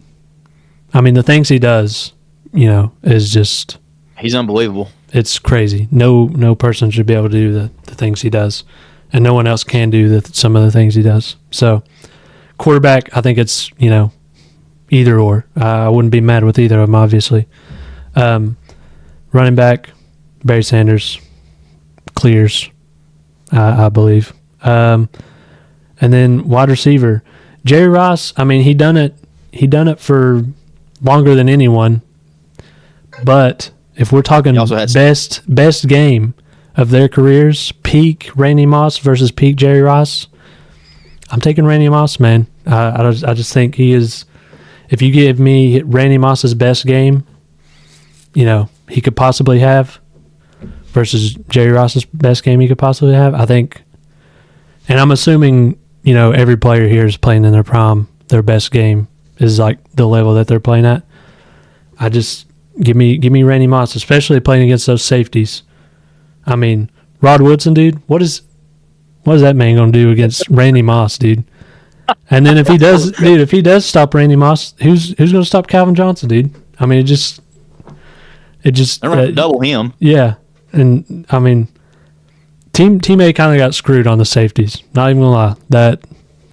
I mean, the things he does, is just he's unbelievable. It's crazy. No person should be able to do the things he does, and no one else can do some of the things he does. So, quarterback, I think it's either or. I wouldn't be mad with either of them, obviously. Running back, Barry Sanders clears, I believe. And then wide receiver, Jerry Rice. I mean, he done it for longer than anyone. But if we're talking best game of their careers, peak Randy Moss versus peak Jerry Rice, I'm taking Randy Moss, man. I just think he is. If you give me Randy Moss's best game, he could possibly have, versus Jerry Ross's best game he could possibly have, I think. And I'm assuming every player here is playing in their prime. Their best game is like the level that they're playing at. I just give me Randy Moss, especially playing against those safeties. I mean, Rod Woodson, dude. What is that man gonna do against Randy Moss, dude? And then if he does stop Randy Moss, who's gonna stop Calvin Johnson, dude? I mean, it just they're gonna double him. Yeah, and I mean, Team A kind of got screwed on the safeties. Not even gonna lie. That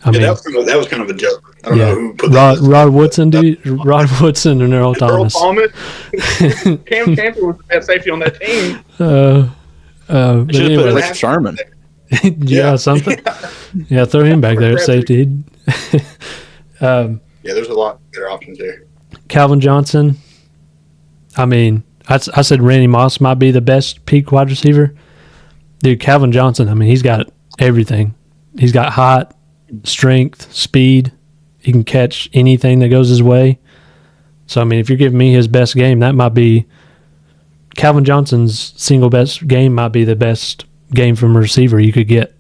was kind of a joke. I don't know who put Rod Woodson, dude. Rod Woodson and Earl Thomas. Cam Chancellor was the best safety on that team. Should have put Richard Sherman. Something. Yeah, throw him back there at safety. There's a lot better options there. Calvin Johnson. I mean, I said Randy Moss might be the best peak wide receiver. Dude, Calvin Johnson, I mean, he's got everything. He's got height, strength, speed. He can catch anything that goes his way. So, I mean, if you're giving me his best game, that might be Calvin Johnson's single best game might be the best game from a receiver you could get,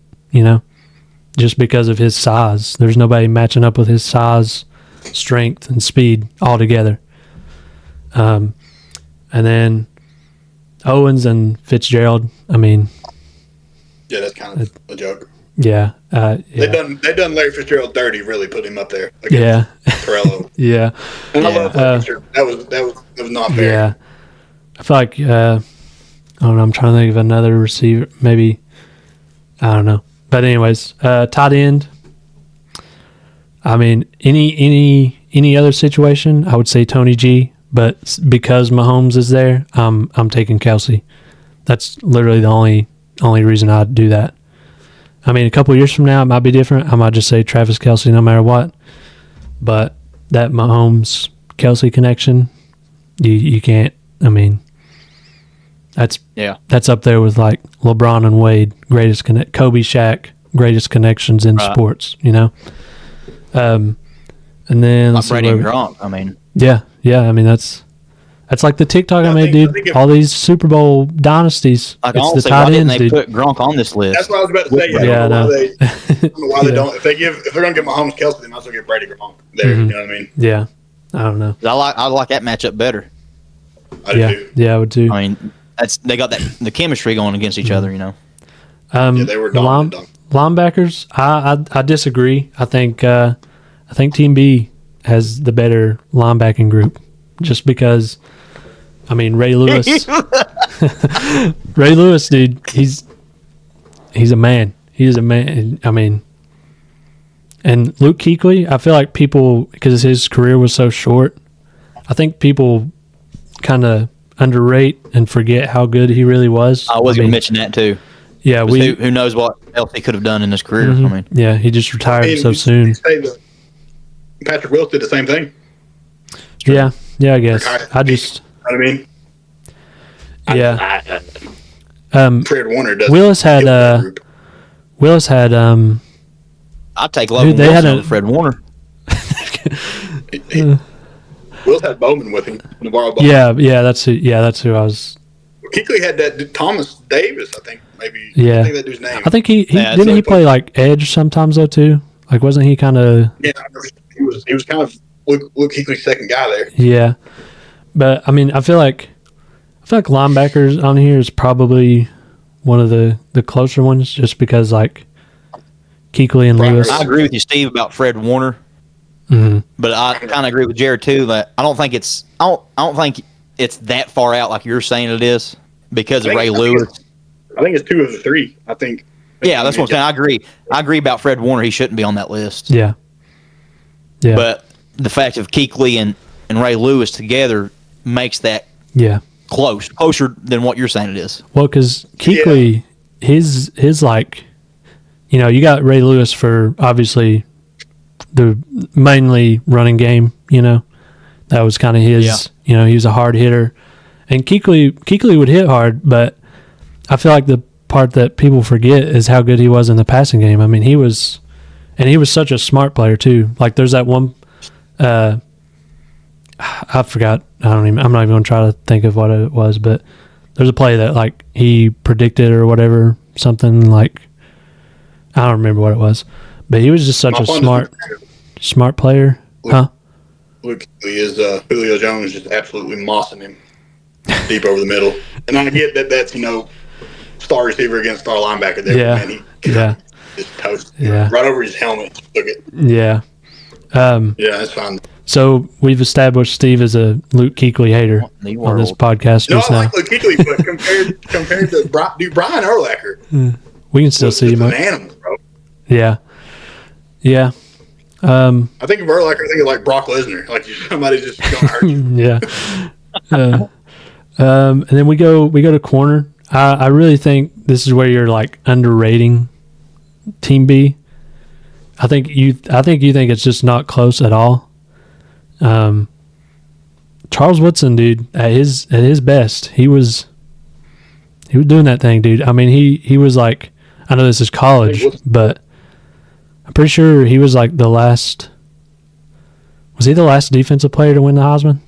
just because of his size. There's nobody matching up with his size, strength, and speed all together. And then Owens and Fitzgerald, I mean... Yeah, that's kind of a joke. Yeah. They done Larry Fitzgerald dirty, really put him up there. Yeah. Torello. Yeah. And I love Larry Fitzgerald. That was not fair. Yeah. I feel like, I don't know, I'm trying to think of another receiver, maybe, I don't know. But anyways, tight end, I mean, any other situation, I would say Tony G, but because Mahomes is there, I'm taking Kelsey. That's literally the only reason I'd do that. I mean, a couple years from now, it might be different. I might just say Travis Kelsey no matter what. But that Mahomes-Kelsey connection, you can't, I mean... That's up there with like LeBron and Wade, Kobe, Shaq, greatest connections in sports, And then like Brady and Gronk. I mean, yeah. I mean that's like the TikTok I made, dude. All these Super Bowl dynasties. Like it's the tight ends, they put Gronk on this list. That's what I was about to say. I don't know why they don't. If they're gonna get Mahomes, Kelsey, they might as well get Brady, Gronk. There, you know what I mean? Yeah, I don't know. I like that matchup better. I do. Yeah, I would too. I mean. They got the chemistry going against each other, They were dominant. Linebackers, I disagree. I think Team B has the better linebacking group, just because. I mean, Ray Lewis, dude, he's a man. He is a man. I mean, and Luke Kuechly, I feel like people, because his career was so short, I think people kind of underrate and forget how good he really was. I was going to mention that too. Yeah, who knows what else he could have done in his career? Mm-hmm. I mean, yeah, he just retired so soon. Patrick Willis did the same thing. Yeah, I guess. I just. You know what I mean? Yeah. Fred Warner does. Willis had. I'd take Logan Wilson over Fred Warner. Willis had Bowman with him. Navarro Bowman. Yeah, that's who I was. Kuechly had that Thomas Davis, I think, maybe. Yeah. I think that dude's name. I think he didn't he play like edge sometimes though too? Like wasn't he kind of? Yeah, he was kind of Luke Kuechly's second guy there. Yeah, but I mean, I feel like linebackers on here is probably one of the closer ones, just because like Kuechly and Lewis. I agree with you, Steve, about Fred Warner. Mm-hmm. But I kind of agree with Jared too that I don't think it's that far out like you're saying it is because of Ray Lewis. I think it's 2 of the 3. I think. Yeah, that's what I'm saying. I agree. I agree about Fred Warner. He shouldn't be on that list. Yeah. Yeah. But the fact of Kuechly and Ray Lewis together makes that closer than what you're saying it is. Well, because Kuechly, his like, you got Ray Lewis for obviously the mainly running game, that was kind of his, he was a hard hitter, and Kuechly would hit hard, but I feel like the part that people forget is how good he was in the passing game. I mean, he was And he was such a smart player too. Like there's that one, I forgot. I'm not even going to try to think of what it was, but there's a play that like he predicted or whatever, something like, I don't remember what it was, but he was just such a smart player. Look, he is Julio Jones just absolutely mossing him deep over the middle. And I get that that's, star receiver against star linebacker there. Yeah. Man, he just toasted right over his helmet. Took it. Yeah. Yeah, that's fine. So we've established Steve as a Luke Kuechly hater on this podcast. No, I like Luke Kuechly, but compared to Brian Urlacher, we can still see him. An animal, bro. Yeah. Yeah. I think of Urlacher, I think of like Brock Lesnar, like somebody just gonna hurt you. Yeah. And then we go to corner. I really think this is where you're like underrating Team B. I think you think it's just not close at all. Charles Woodson, dude, at his best, he was doing that thing, dude. I mean, he was like, I know this is college, but I'm pretty sure he was like was he the last defensive player to win the Heisman?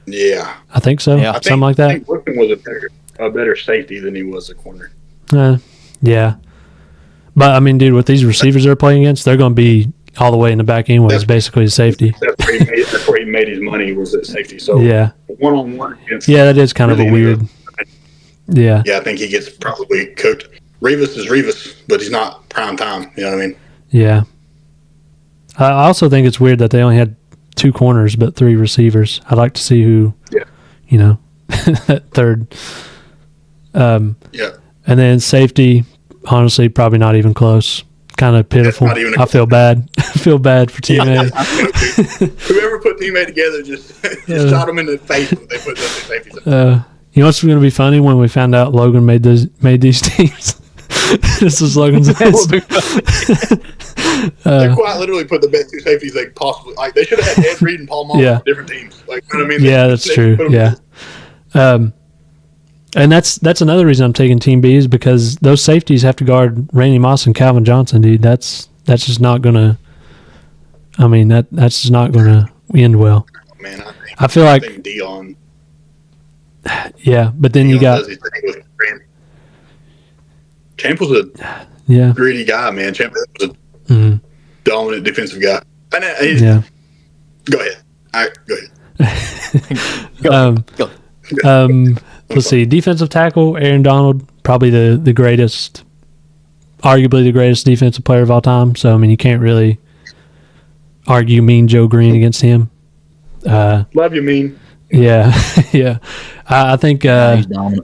Yeah. I think so. Yeah. Something like that. I think Woodson was a better safety than he was a corner. Yeah. But, I mean, dude, with these receivers they're playing against, they're going to be all the way in the back end where it's basically a safety. That's where he made his money, was at safety. So, yeah. One-on-one. Yeah, that is kind of a weird. Yeah. Yeah, I think he gets probably cooked. Revis is Revis, but he's not prime time. You know what I mean? Yeah. I also think it's weird that they only had 2 corners but 3 receivers. I'd like to see who, that third. Yeah. And then safety, honestly, probably not even close. Kind of pitiful. I feel bad. I feel bad for Team A. Whoever put Team A together just shot them in the face when they put those safeties up. You know what's going to be funny when we found out Logan made these teams? This is Logan's ass. They quite literally put the best 2 safeties they possibly like. They should have had Ed Reed and Paul Mullen on different teams. Like, you know what I mean? Yeah, that's true. Yeah. And that's another reason I'm taking Team B is because those safeties have to guard Randy Moss and Calvin Johnson, dude. That's just not gonna. I mean that's just not gonna end well. Man, I feel like Dion. Yeah, but then Dion you got. Champ was a gritty guy, man. Champ was a dominant defensive guy. Go ahead. All right, go ahead. Let's see. Defensive tackle, Aaron Donald, probably the greatest, arguably the greatest defensive player of all time. So, I mean, you can't really argue Mean Joe Green against him. Love you, Mean. Yeah, yeah. I think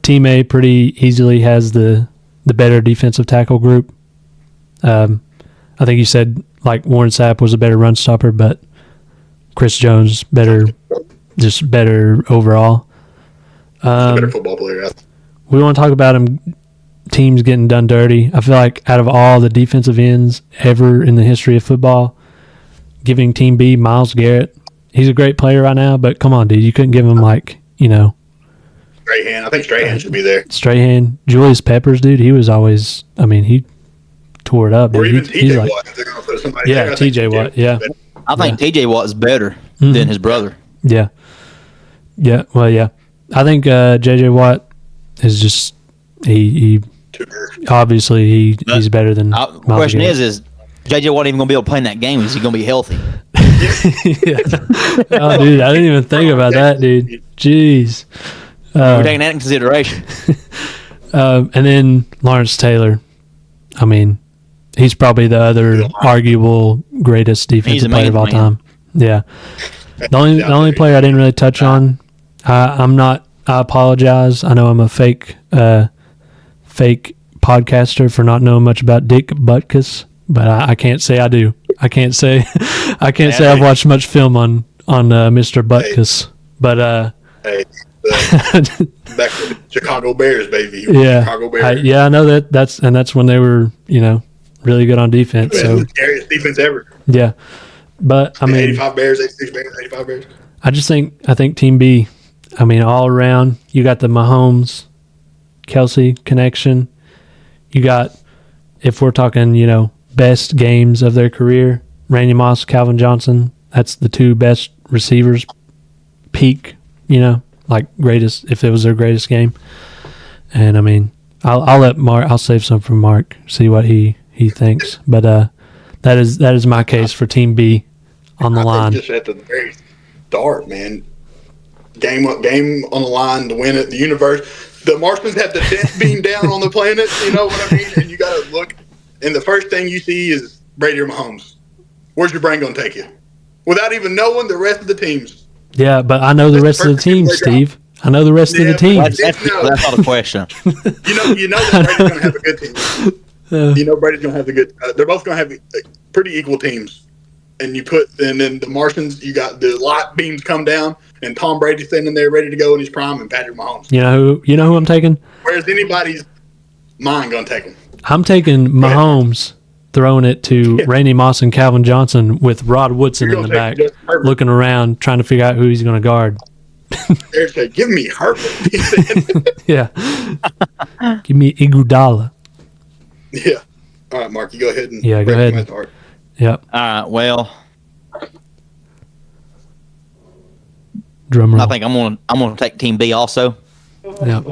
Team A pretty easily has the better defensive tackle group. I think you said like Warren Sapp was a better run stopper, but Chris Jones better overall. He's a better football player. We want to talk about teams getting done dirty. I feel like out of all the defensive ends ever in the history of football, giving Team B Myles Garrett, he's a great player right now, but come on, dude, you couldn't give him Strahan. I think Strahan should be there. Strahan, Julius Peppers, dude, he was always. I mean, he tore it up. Or dude. even TJ Watt. If they're going to put somebody there, TJ Watt. Yeah, I think TJ Watt is better than his brother. Yeah. Yeah. Well, yeah. I think JJ Watt is just he obviously he's better than. The question is JJ Watt even going to be able to play in that game? Is he going to be healthy? Yeah. Oh, dude, I didn't even think about that, dude. Jeez. We're taking that in consideration. And then Lawrence Taylor. I mean, he's probably the other arguable greatest defensive player of all time. Yeah. The only player I didn't really touch on. I apologize. I know I'm a fake podcaster for not knowing much about Dick Butkus, but I can't say I do. I can't say I've watched much film on Mr. Butkus. But back to the Chicago Bears, baby. Yeah, Chicago Bears. I know that's when they were really good on defense. So the scariest defense ever. Yeah, but I mean, 85 Bears, 86 Bears, 85 Bears. I think Team B. I mean, all around, you got the Mahomes, Kelsey connection. You got, if we're talking, best games of their career. Randy Moss, Calvin Johnson. That's the two best receivers. Peak, like greatest, if it was their greatest game. And I mean, I'll let Mark. I'll save some for Mark. See what he thinks. But that is my case for Team B on the line. Just at the very start, man. Game on the line to win it. The universe. The Martians have the 10th beam down on the planet. You know what I mean? And you got to look, and the first thing you see is Brady or Mahomes. Where's your brain going to take you? Without even knowing the rest of the teams. Yeah, but I know the rest of the teams, Steve. I know the rest of the teams. That's not a question. You know that Brady's going to have a good team. You know Brady's going to have the good. They're both going to have pretty equal teams. And then the Martians, you got the light beams come down, and Tom Brady standing there ready to go in his prime, and Patrick Mahomes. You know who I'm taking? Where's anybody's mind going to take him? I'm taking Mahomes, throwing it to Randy Moss and Calvin Johnson with Rod Woodson in the back, looking around, trying to figure out who he's going to guard. They're saying, "Give me Herbert." Yeah. Give me Iguodala. Yeah. All right, Mark, you go ahead and go ahead. Yep. All right. Well, drum roll. I think I'm gonna take Team B also. Yep.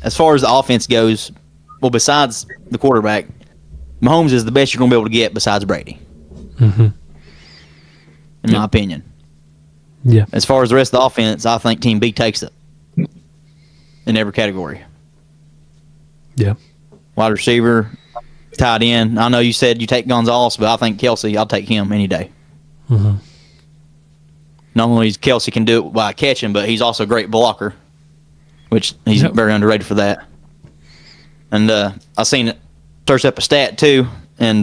As far as the offense goes, well, besides the quarterback, Mahomes is the best you're gonna be able to get besides Brady. Mm-hmm. In my opinion. Yeah. As far as the rest of the offense, I think Team B takes it in every category. Yeah. Wide receiver, tight end. I know you said you take Gonzalez, but I think Kelsey, I'll take him any day. Mm-hmm. Not only is Kelsey can do it by catching, but he's also a great blocker, which he's very underrated for that. And I seen it searched up a stat too, and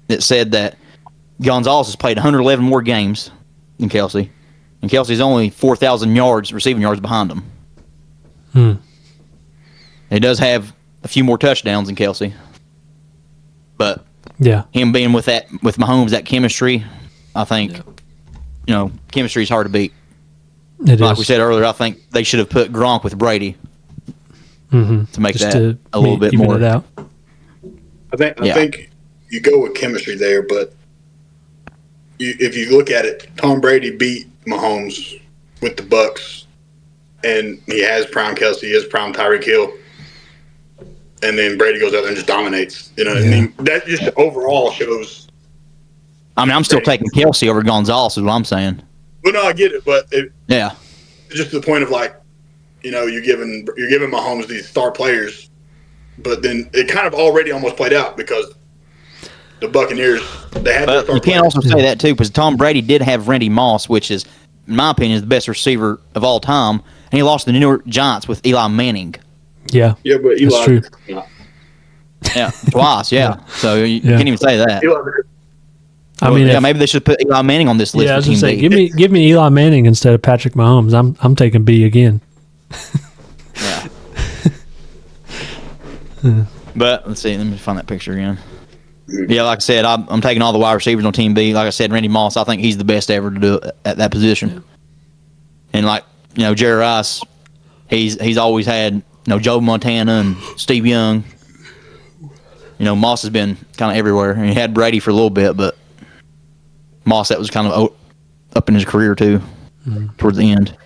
it said that Gonzalez has played 111 more games than Kelsey, and Kelsey's only 4,000 receiving yards behind him. He does have a few more touchdowns than Kelsey, but him being with Mahomes, that chemistry, I think, chemistry is hard to beat. Like we said earlier, I think they should have put Gronk with Brady to make just that a little bit more. It out. I think you go with chemistry there, but if you look at it, Tom Brady beat Mahomes with the Bucks, and he has prime Kelsey, he has prime Tyreek Hill. And then Brady goes out there and just dominates. I mean, that just overall shows. I mean, I'm still taking Kelsey over Gonzalez, is what I'm saying. Well, no, I get it, but it's Yeah. just the point of you're giving Mahomes these star players, but then it kind of already almost played out because the Buccaneers they had. But you can't also say that too, because Tom Brady did have Randy Moss, which is, in my opinion, is the best receiver of all time, and he lost to the New York Giants with Eli Manning. Yeah, but Eli, that's true. Yeah, twice. Yeah, so you can't even say that. I mean, maybe they should put Eli Manning on this list. Yeah, I was for gonna Team say, B. give me Eli Manning instead of Patrick Mahomes. I'm taking B again. Yeah. But let's see. Let me find that picture again. Yeah, like I said, I'm taking all the wide receivers on Team B. Like I said, Randy Moss, I think he's the best ever to do it at that position. Yeah. And Jerry Rice, he's always had Joe Montana and Steve Young. Moss has been kind of everywhere. And he had Brady for a little bit, but Moss, that was kind of up in his career too, towards the end.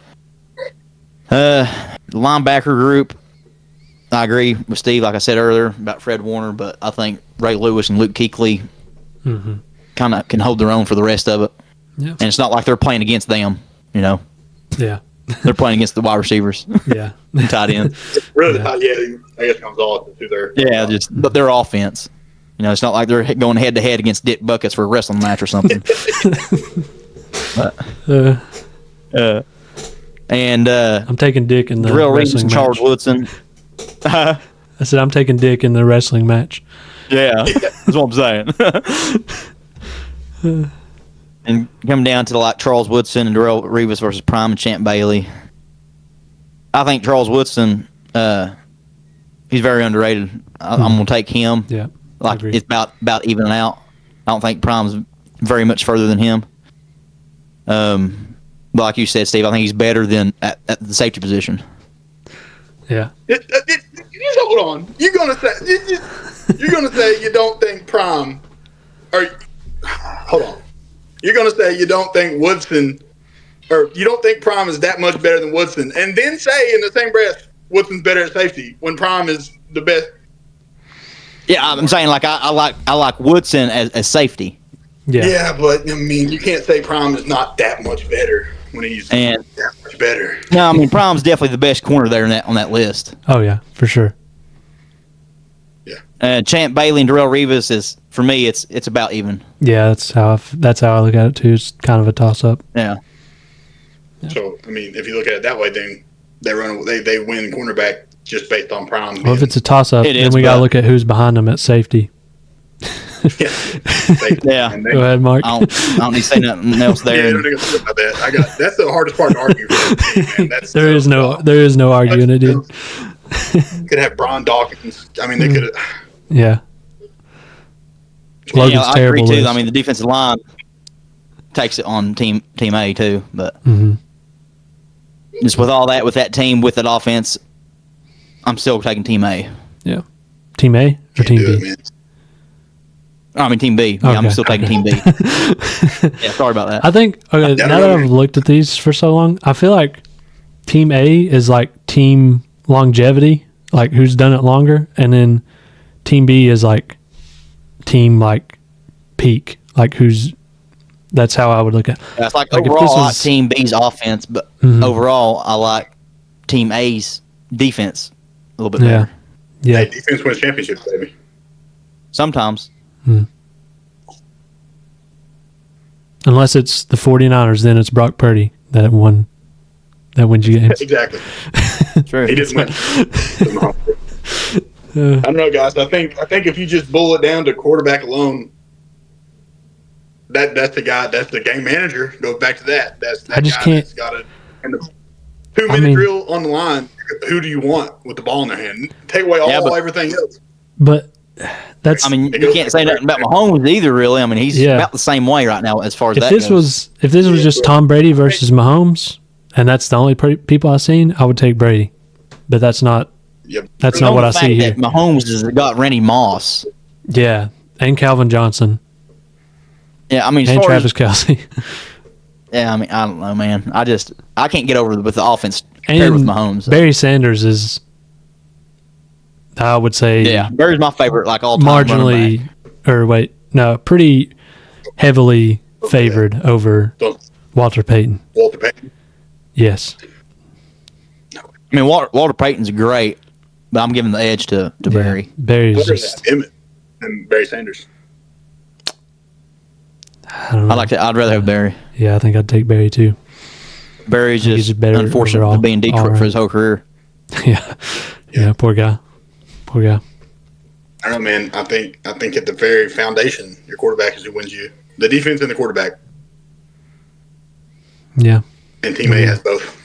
The linebacker group, I agree with Steve, like I said earlier, about Fred Warner, but I think Ray Lewis and Luke Kuechly kind of can hold their own for the rest of it. Yeah. And it's not like they're playing against them, Yeah. They're playing against the wide receivers. Yeah. Tight end. Really, I guess Gonzalez is who they're. But their offense. It's not like they're going head to head against Dick Buckets for a wrestling match or something. I'm taking Dick in the Darrell Reeves wrestling and match. Charles Woodson. I said I'm taking Dick in the wrestling match. Yeah, that's what I'm saying. And come down to Charles Woodson and Darrell Reeves versus Prime and Champ Bailey. I think Charles Woodson, he's very underrated. I'm going to take him. Yeah, it's about evening out. I don't think Prime's very much further than him. But like you said, Steve, I think he's better than at the safety position. Yeah. hold on. You're gonna say you don't think Prime, or hold on. You're gonna say you don't think Woodson, or you don't think Prime is that much better than Woodson, and then say in the same breath Woodson's better at safety when Prime is the best. Yeah, I'm saying like I like Woodson as safety. Yeah, but I mean you can't say Prime is not that much better when he's that much better. No, I mean Prime's definitely the best corner there on that list. Oh yeah, for sure. Yeah. Champ Bailey and Darrelle Revis is, for me, it's about even. Yeah, that's how I look at it too. It's kind of a toss up. Yeah. So I mean, if you look at it that way, then they win cornerback just based on Prime. Well, if it's a toss up, then we gotta look at who's behind them at safety. Yeah. Go ahead, Mark. I don't need to say nothing else there. Yeah, about that. That's the hardest part to argue for. Man. There is no arguing it, dude. Could have Brian Dawkins. I mean, they could have. Yeah. Logan's I terrible agree too. list. I mean, the defensive line takes it on team A too, but just with all that, with that team, with that offense, I'm still taking Team A. Yeah. Team A or Team B? I mean, Team B. Okay. Yeah, I'm still taking Team B. Yeah, sorry about that. I think, now that I've looked at these for so long, I feel like Team A is like team longevity, like who's done it longer, and then Team B is like team like peak, like who's. That's how I would look at it. It's like overall, I like Team B's offense, but overall, I like Team A's defense a little bit better. Yeah. Hey, defense wins championships, baby. Sometimes. Unless it's the 49ers, then it's Brock Purdy that wins you games. Exactly. True. He didn't win. I don't know, guys. I think if you just boil it down to quarterback alone, that's the guy. That's the game manager. Goes back to that. That's that guy that's got it. And the 2-minute drill on the line. Who do you want with the ball in their hand? Take away everything else. But that's. I mean, you can't say nothing about Mahomes either. Really, I mean, he's about the same way right now as far as that goes. If this was just Tom Brady versus Mahomes, and that's the only people I've seen, I would take Brady. But that's not. Yep. That's not what I see here. Mahomes has got Randy Moss. Yeah, and Calvin Johnson. Yeah, I mean, and Travis Kelce. Yeah, I mean, I don't know, man. I can't get over with the offense and paired with Mahomes. So. Barry Sanders is, I would say, Barry's my favorite, like all time. Marginally, pretty heavily favored over Walter Payton. Walter Payton. Yes. I mean, Walter Payton's great, but I'm giving the edge to Barry. Barry's just Emmett and Barry Sanders. I don't know. I'd rather have Barry. Yeah, I think I'd take Barry too. Barry's just unfortunate to be in Detroit for his whole career. Yeah, poor guy. I don't know, man. I think at the very foundation, your quarterback is who wins you. The defense and the quarterback. Yeah. And Team A has both.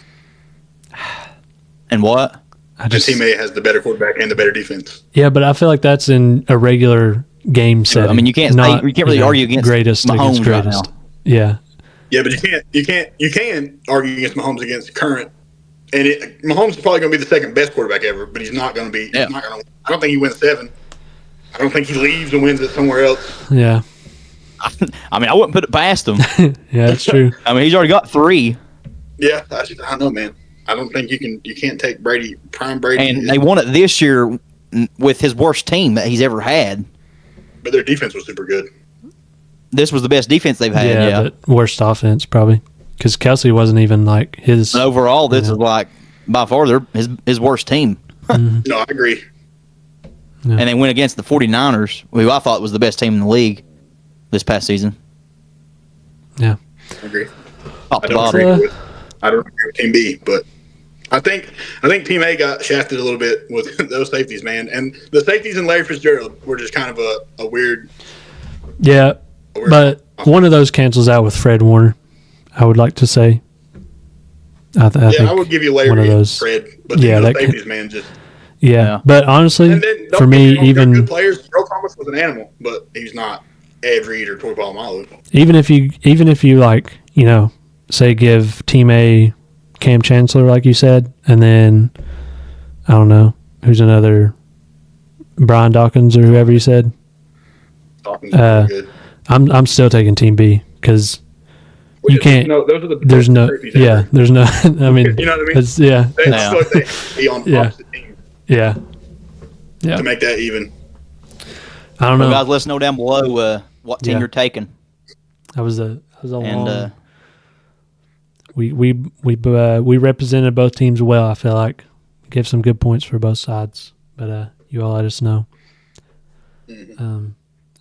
And what? And Team A has the better quarterback and the better defense. Yeah, but I feel like that's in a regular game setting. I mean, you can't really argue against greatest Mahomes against greatest. Right now. Yeah. Yeah, but you can argue against Mahomes against current. And Mahomes is probably going to be the second best quarterback ever, but he's not going to be. Yeah. I don't think he wins 7. I don't think he leaves and wins it somewhere else. Yeah. I mean, I wouldn't put it past him. Yeah, that's true. I mean, he's already got 3. Yeah, I don't know, man. I don't think you can't take Brady, prime Brady. And they won it this year with his worst team that he's ever had. But their defense was super good. This was the best defense they've had. Yeah, but worst offense probably because Kelce wasn't even like his. And overall, this is like by far his worst team. No, I agree. Yeah. And they went against the 49ers, who I thought was the best team in the league this past season. Yeah, I agree. Top I to don't bottom. agree with Team B, but I think Team A got shafted a little bit with those safeties, man. And the safeties in Larry Fitzgerald were just kind of a weird. Yeah, but one of those cancels out with Fred Warner. I would like to say. I think I would give you Larry one of those. and Fred, but those safeties, man, just. Yeah, but honestly, then, for me, even good players, Earl Thomas was an animal, but he's not Ed Reed or Troy Polamalu. even if you like, say give Team A Cam Chancellor, like you said, and then I don't know, who's another Brian Dawkins or whoever you said. Dawkins is really good. I'm still taking Team B because you can't. No, those are the There's no. jerseys Yeah. ever. There's no. I mean. You know what I mean? It's, yeah. They it's- feel like they be on Yeah. opposite teams. yeah. Yeah. To make that even. I don't Well, know. guys, let us know down below what team Yeah. you're taking. That was a long. And we represented both teams well. I feel like give some good points for both sides, but you all let us know.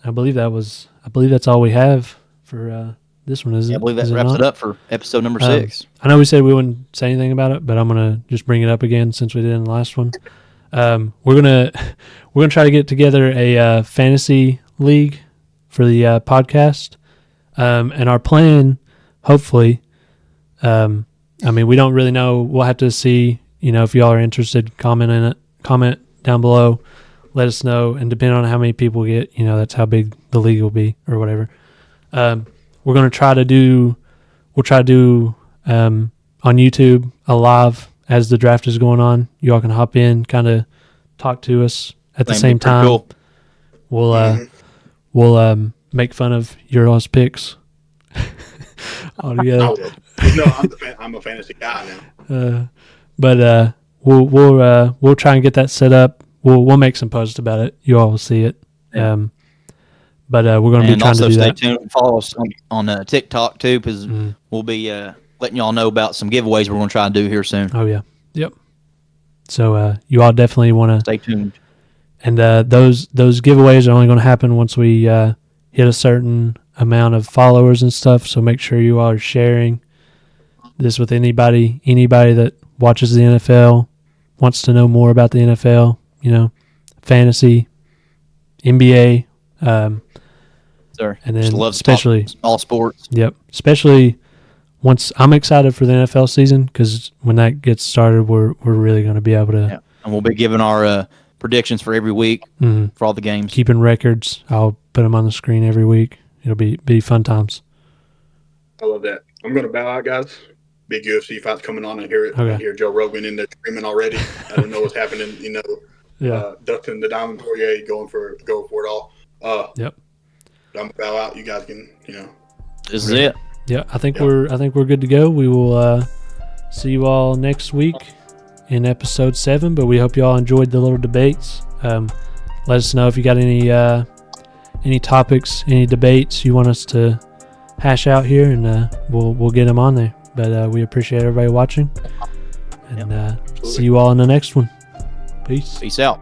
I believe that's all we have for this one. Is it? I believe that Is wraps not? it up for episode number 6. I know we said we wouldn't say anything about it, but I'm gonna just bring it up again since we did in the last one. We're gonna try to get together a fantasy league for the podcast, and our plan, hopefully. I mean, we don't really know. We'll have to see. If y'all are interested, comment down below. Let us know, and depending on how many people get, that's how big the league will be or whatever. We're gonna try to do. We'll try to do on YouTube a live as the draft is going on. You all can hop in, kind of talk to us at the same time. Cool. We'll make fun of your all's picks all together. I will. No, I'm a fantasy guy now. But we'll try and get that set up. We'll make some posts about it. You all will see it. Yeah. But we're going to be trying to do stay that. tuned and follow us on TikTok too, because we'll be letting y'all know about some giveaways we're going to try and do here soon. Oh yeah, yep. So you all definitely want to Stay tuned. And those giveaways are only going to happen once we hit a certain amount of followers and stuff. So make sure you all are sharing this with anybody that watches the NFL, wants to know more about the NFL, fantasy, NBA, Sir. and then Just love especially all sports. Yep, especially once I'm excited for the NFL season because when that gets started, we're really going to be able to Yeah. And we'll be giving our predictions for every week for all the games. keeping records. I'll put them on the screen every week. It'll be fun times. I love that. I'm going to bow out, guys. Big UFC fight's coming on. I hear it. Okay. I hear Joe Rogan in there screaming already. I don't know what's happening. Dustin the Diamond Poirier going for it all. Yep. I'm going to bow out. You guys can, This is it. Yeah, I think we're good to go. We will see you all next week in episode 7. But we hope you all enjoyed the little debates. Let us know if you got any topics, any debates you want us to hash out here, and we'll get them on there. But we appreciate everybody watching, and see you all in the next one. Peace. Peace out.